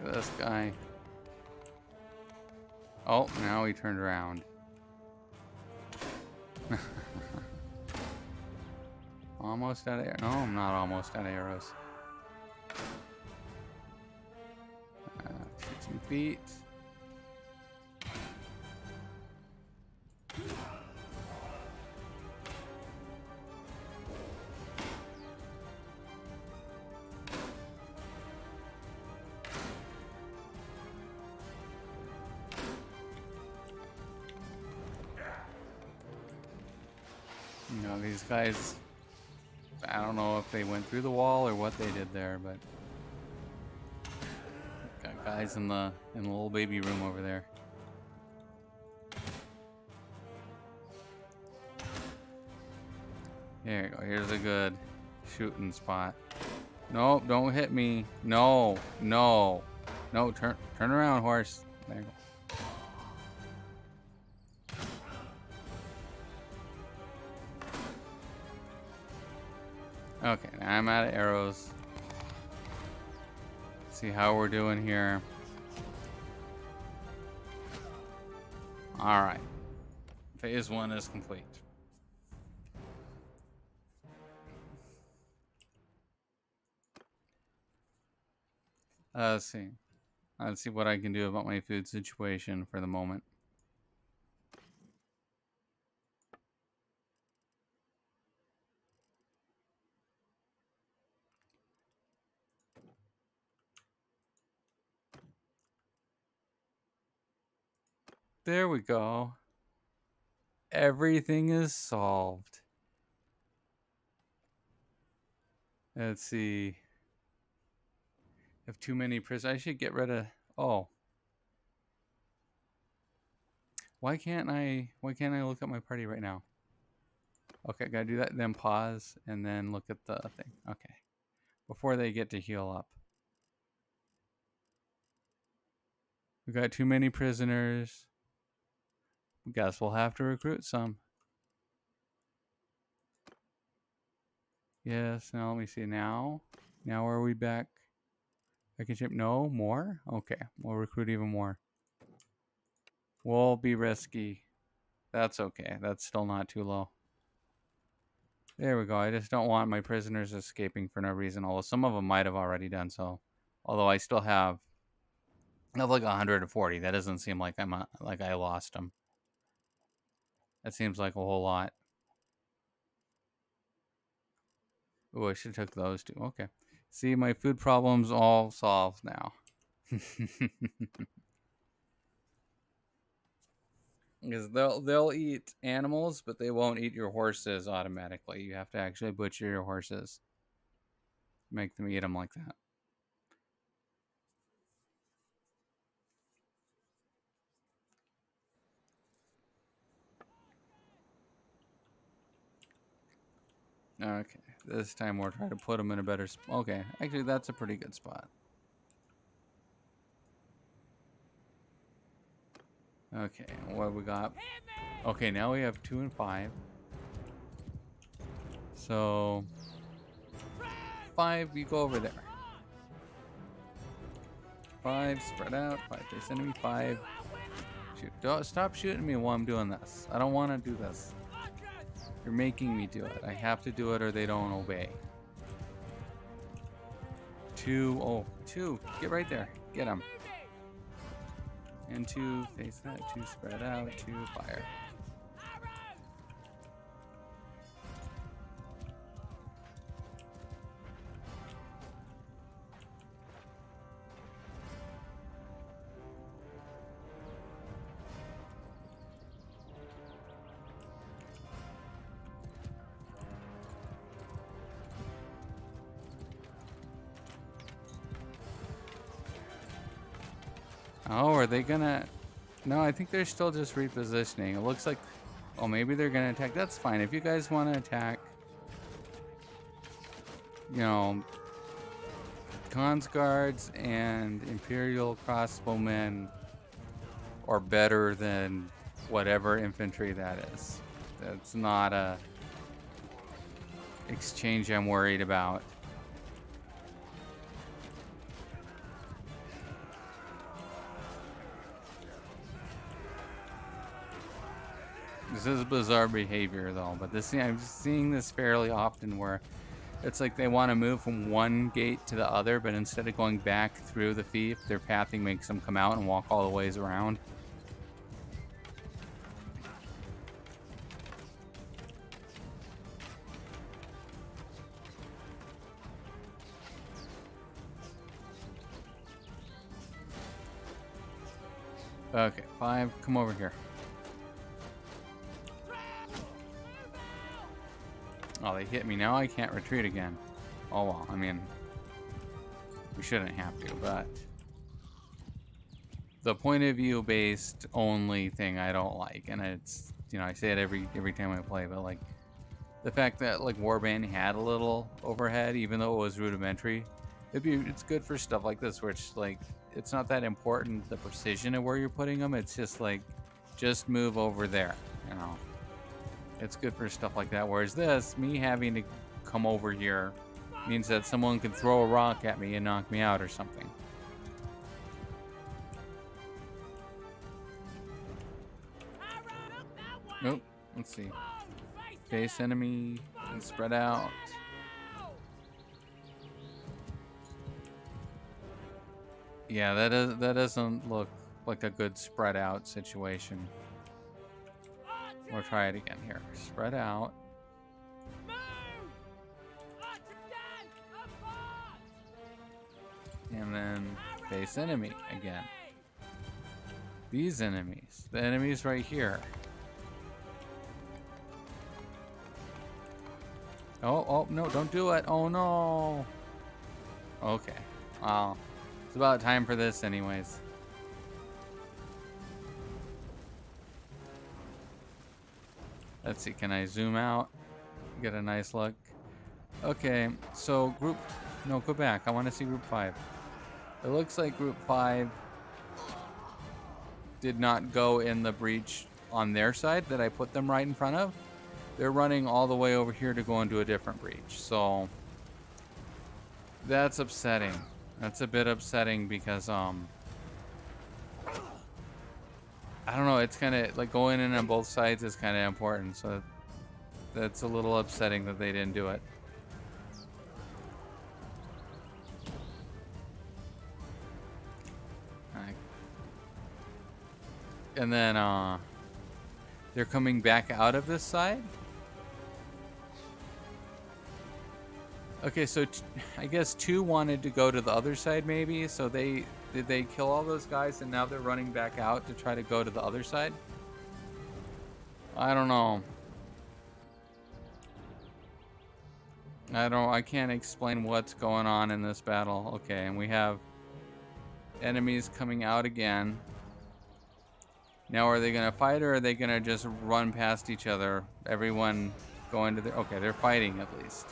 This guy. Oh, now he turned around. Almost out of arrows. No, I'm not almost out of arrows. Shoot some feet. These guys, I don't know if they went through the wall or what they did there, but got guys in the little baby room over there. Here you go. Here's a good shooting spot. Nope, don't hit me. No, no, no. Turn around, horse. There you go. Okay, now I'm out of arrows. Let's see how we're doing here. All right, phase 1 is complete. Let's see. Let's see what I can do about my food situation for the moment. There we go. Everything is solved. Let's see. Have too many prisoners. I should get rid of. Oh. Why can't I look at my party right now? Okay, gotta do that. Then pause and then look at the thing. Okay. Before they get to heal up. We got too many prisoners. Guess we'll have to recruit some. Yes, now let me see. Now are we back? I can ship. No, more? Okay, we'll recruit even more. We'll be risky. That's okay. That's still not too low. There we go. I just don't want my prisoners escaping for no reason, although some of them might have already done so. Although I still have like 140. That doesn't seem like like I lost them. That seems like a whole lot. Oh, I should have took those two. Okay. See, my food problem's all solved now. Because they'll eat animals, but they won't eat your horses automatically. You have to actually butcher your horses. Make them eat them like that. Okay. This time we'll try to put them in a better spot. Okay. Actually, that's a pretty good spot. Okay, what we got? Okay, now we have 2 and 5. So 5, you go over there. 5, spread out. 5, face enemy. 5, shoot. Don't stop shooting me while I'm doing this. I don't want to do this. You're making me do it. I have to do it or they don't obey. 2, oh, 2. Get right there. Get him. And 2, face that. 2, spread out. 2, fire. Oh, are they gonna... No, I think they're still just repositioning. It looks like... Oh, maybe they're gonna attack. That's fine. If you guys want to attack... You know... Khan's guards and Imperial crossbowmen are better than whatever infantry that is. That's not a exchange I'm worried about. This is bizarre behavior though, but I'm seeing this fairly often where it's like they want to move from one gate to the other, but instead of going back through the fief, their pathing makes them come out and walk all the ways around. Okay, 5, come over here. Oh, they hit me. Now I can't retreat again. Oh well, I mean, we shouldn't have to, but the point of view based only thing I don't like, and it's, you know, I say it every time I play, but like the fact that like Warband had a little overhead, even though it was rudimentary, it's good for stuff like this, where it's like it's not that important the precision of where you're putting them. It's just like just move over there, you know. It's good for stuff like that. Whereas this, me having to come over here, means that someone can throw a rock at me and knock me out or something. Nope. Let's see. Face enemy and spread out. Yeah, that doesn't look like a good spread out situation. We'll try it again here. Spread out. And then face enemy again. These enemies. The enemies right here. Oh, no, don't do it. Oh, no. Okay. Well, it's about time for this anyways. Let's see, can I zoom out? Get a nice look. Okay, so no, go back. I want to see group 5. It looks like group 5 did not go in the breach on their side that I put them right in front of. They're running all the way over here to go into a different breach. So that's upsetting. That's a bit upsetting because I don't know, it's kind of like going in on both sides is kind of important. So that's a little upsetting that they didn't do it. And then they're coming back out of this side. Okay, so I guess 2 wanted to go to the other side maybe. So did they kill all those guys and now they're running back out to try to go to the other side? I don't know. I can't explain what's going on in this battle. Okay, and we have enemies coming out again. Now are they gonna fight or are they gonna just run past each other? Everyone going to okay, they're fighting at least.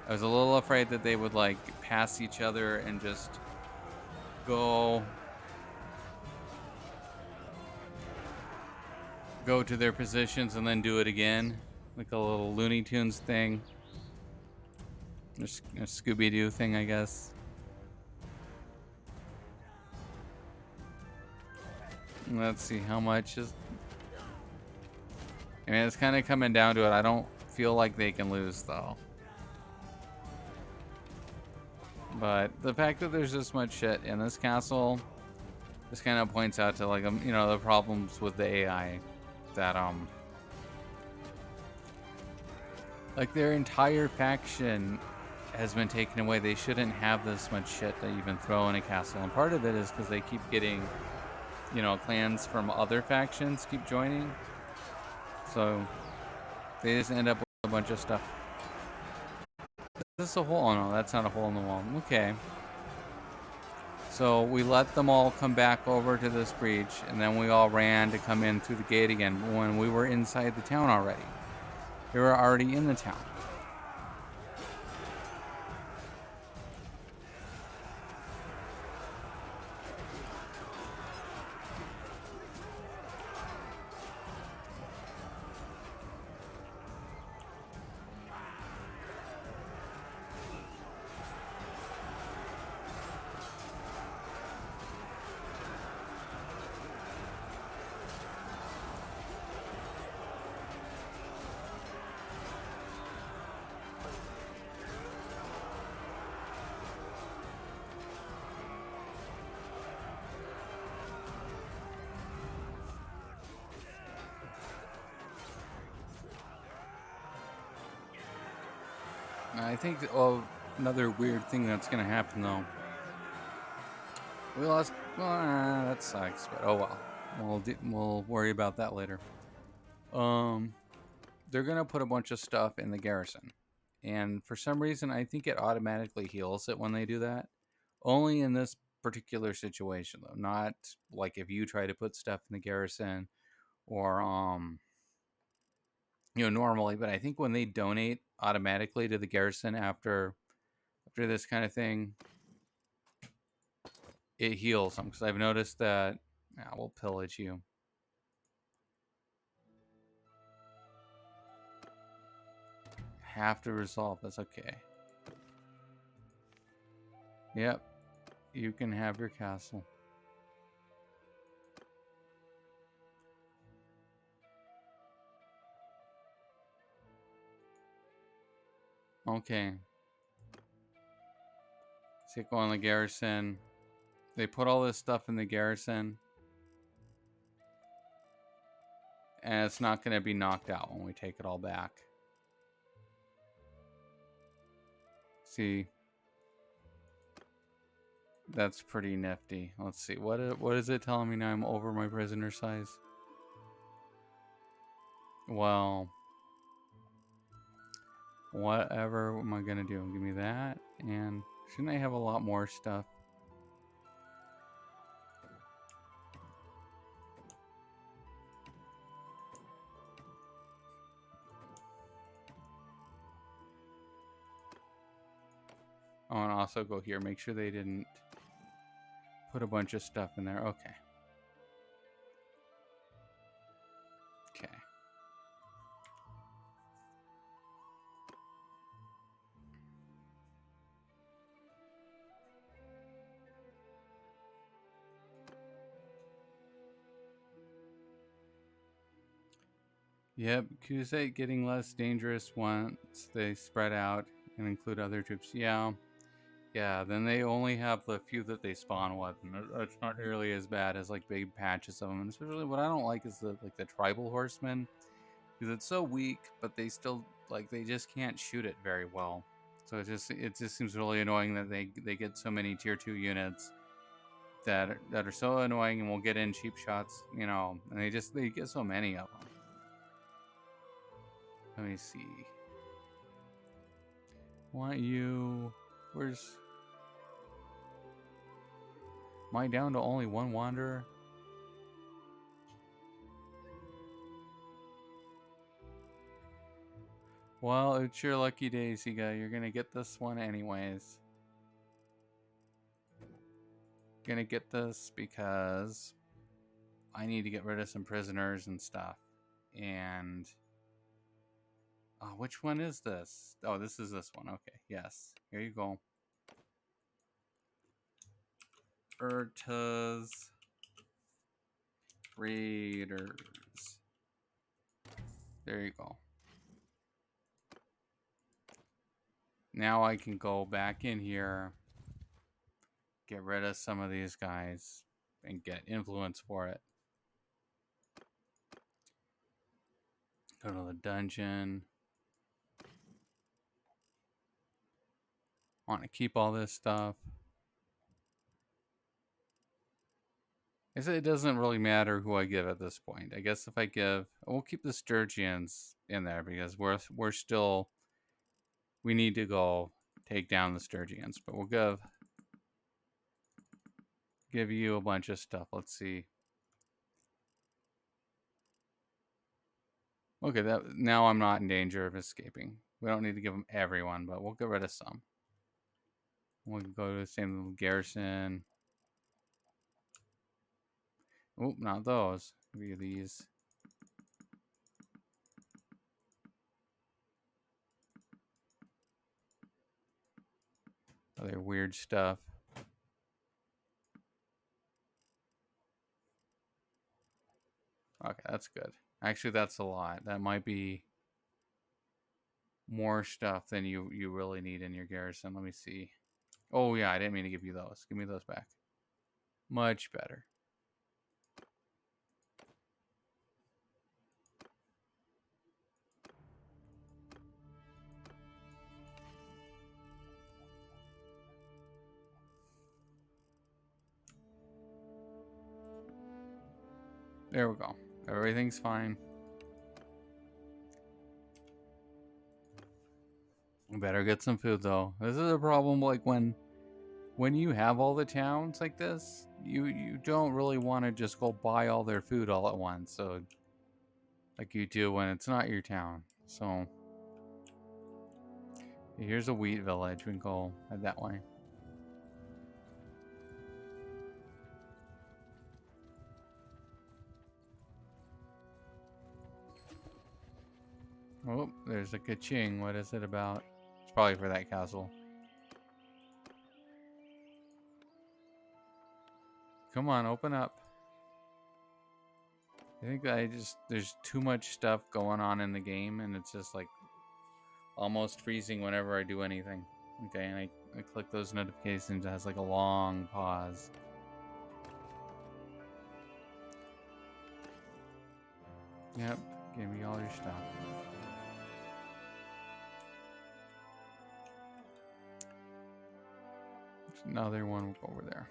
I was a little afraid that they would like pass each other and just go. go to their positions and then do it again, like a little Looney Tunes thing, a Scooby-Doo thing, I guess. Let's see how much is. I mean, it's kind of coming down to it. I don't feel like they can lose though. But the fact that there's this much shit in this castle, this kind of points out to, like, you know, the problems with the AI. That like, their entire faction has been taken away. They shouldn't have this much shit to even throw in a castle. And part of it is because they keep getting, you know, clans from other factions keep joining. So they just end up with a bunch of stuff. Is this a hole? Oh no, that's not a hole in the wall. Okay. So we let them all come back over to this breach, and then we all ran to come in through the gate again when we were inside the town already. They were already in the town. I think another weird thing that's going to happen, though. We lost. Well, that sucks, but oh well. We'll worry about that later. They're going to put a bunch of stuff in the garrison. And for some reason, I think it automatically heals it when they do that. Only in this particular situation, though. Not like if you try to put stuff in the garrison or, you know, normally. But I think when they donate automatically to the garrison after this kind of thing, it heals them. Because I've noticed that. Yeah, we'll pillage you. Have to resolve. That's okay. Yep. You can have your castle. Okay. So go on the garrison. They put all this stuff in the garrison. And it's not going to be knocked out when we take it all back. See. That's pretty nifty. Let's see. What is it telling me now? I'm over my prisoner size. Well, whatever am I going to do? Give me that. And shouldn't I have a lot more stuff? Oh, and also go here. Make sure they didn't put a bunch of stuff in there. Okay. Okay. Yep, Crusade getting less dangerous once they spread out and include other troops. Yeah. Yeah, then they only have the few that they spawn with, and it's not nearly as bad as like big patches of them. And especially what I don't like is the tribal horsemen, because it's so weak, but they still they just can't shoot it very well. So it just seems really annoying that they get so many tier 2 units that are so annoying and will get in cheap shots, you know, and they get so many of them. Let me see. Want you? Where's? Am I down to only one wanderer? Well, it's your lucky day, Siga. You're gonna get this one anyways. Gonna get this because I need to get rid of some prisoners and stuff. And which one is this? Oh, this is this one. Okay, yes. Here you go. Berta's Raiders. There you go. Now I can go back in here, get rid of some of these guys, and get influence for it. Go to the dungeon. Want to keep all this stuff. I say it doesn't really matter who I give at this point. I guess if I give, we'll keep the Sturgians in there because we're still, we need to go take down the Sturgians, but we'll give you a bunch of stuff. Let's see. Okay, that now I'm not in danger of escaping. We don't need to give them everyone, but we'll get rid of some. We'll go to the same little garrison. Oh, not those. Maybe these. Other weird stuff. Okay, that's good. Actually, that's a lot. That might be more stuff than you really need in your garrison. Let me see. Oh yeah, I didn't mean to give you those. Give me those back. Much better. There we go. Everything's fine. Better get some food though. This is a problem like when you have all the towns like this, you don't really want to just go buy all their food all at once. So like you do when it's not your town. So here's a wheat village. We can go head that way. Oh, there's a kaching. What is it about? It's probably for that castle. Come on, open up. I think that there's too much stuff going on in the game, and it's just like almost freezing whenever I do anything. Okay, and I click those notifications. It has like a long pause. Yep, give me all your stuff. There's another one. We'll go over there.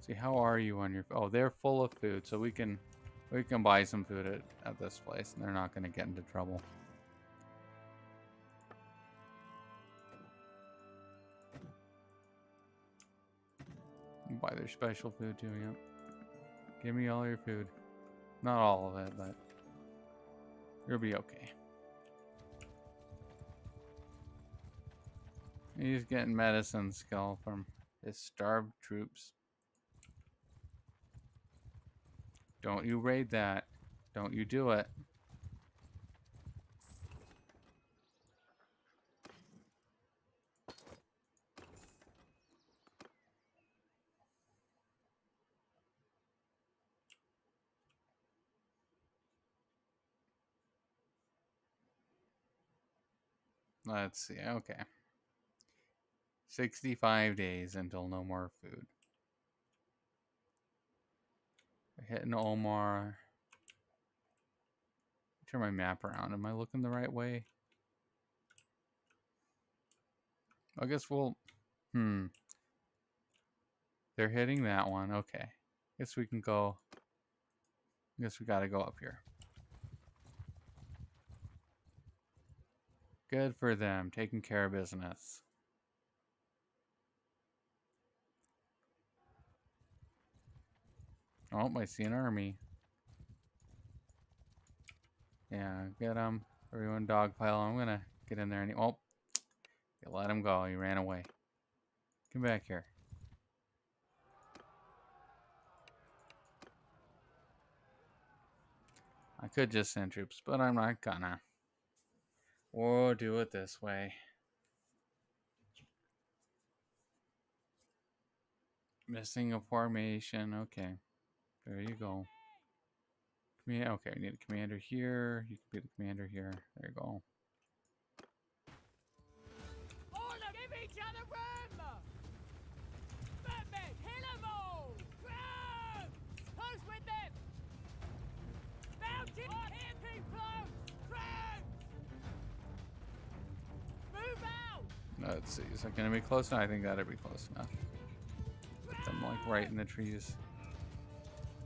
See, how are you on your? Oh, they're full of food, so we can buy some food at this place, and they're not going to get into trouble. Buy their special food too. Yep. Give me all your food. Not all of it, but you'll be okay. He's getting medicine skill from his starved troops. Don't you raid that. Don't you do it. Let's see. Okay. 65 days until no more food. Hitting Omar. Turn my map around. Am I looking the right way? I guess we'll... They're hitting that one. Okay. Guess we can go... Guess we gotta go up here. Good for them. Taking care of business. Oh, I see an army. Yeah, get him. Everyone dogpile. I'm gonna get in there and... Oh! You let him go. He ran away. Come back here. I could just send troops, but I'm not gonna. We'll do it this way. Missing a formation. Okay. There you go. Okay, we need a commander here. You can be the commander here. There you go. Give each other room! Batman, kill 'em all! Grab! Who's with them? Mountain! Here, keep close! Grab! Move out! Let's see. Is that going to be close enough? I think that'll be close enough. Put them like right in the trees.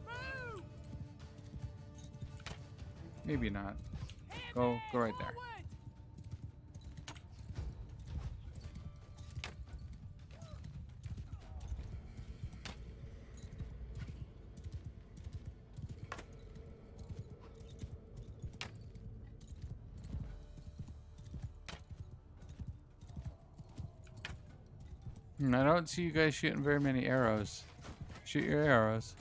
Move! Maybe not. Go right there. I don't see you guys shooting very many arrows. Shoot your arrows.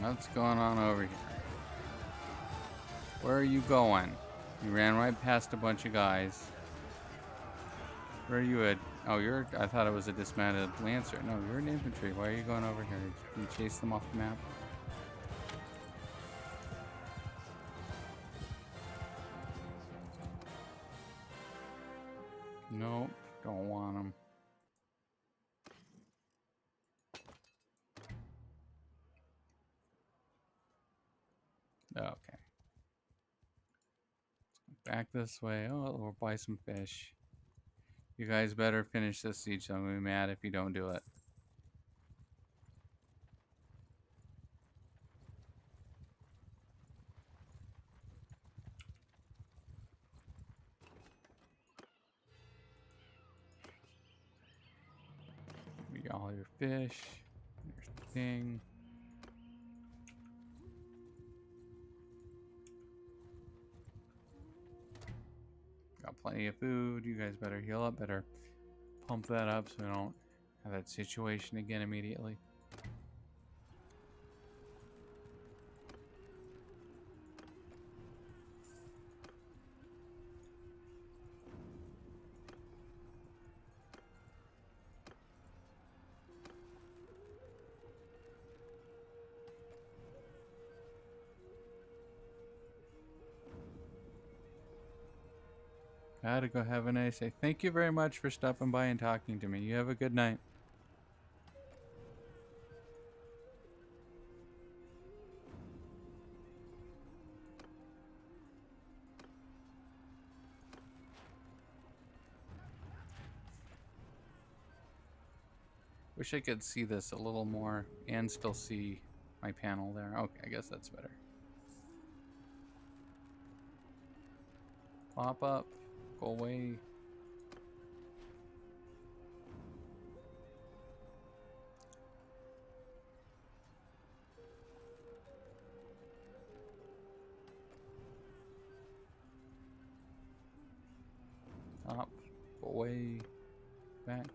What's going on over here? Where are you going? You ran right past a bunch of guys. Where are you at? Oh, you're. I thought it was a dismounted lancer. No, you're an infantry. Why are you going over here? You chase them off the map? Nope, don't want them. Okay. Back this way. Oh, we'll buy some fish. You guys better finish this siege. I'm gonna be mad if you don't do it. We got all your fish. There's the thing. Got plenty of food. You guys better heal up. Better pump that up so we don't have that situation again immediately. Gotta go have a nice day. Thank you very much for stopping by and talking to me. You have a good night. Wish I could see this a little more and still see my panel there. Okay, I guess that's better. Pop up. Go away. Up. Go away. Back.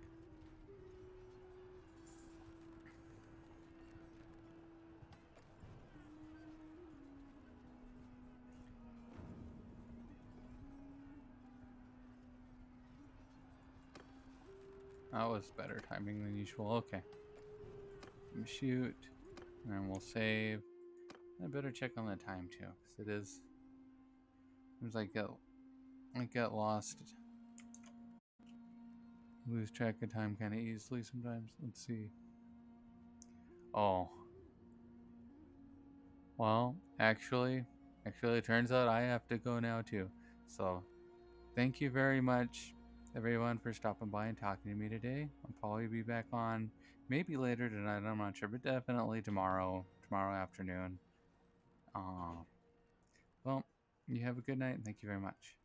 That was better timing than usual. Okay. Shoot. And then we'll save. I better check on the time too, because it is. Seems like I get lost. Lose track of time kind of easily sometimes. Let's see. Oh. Well, actually, it turns out I have to go now too. So, thank you very much, everyone, for stopping by and talking to me today. I'll probably be back on maybe later tonight. I'm not sure, but definitely tomorrow afternoon. Uh, well, You have a good night, and thank you very much.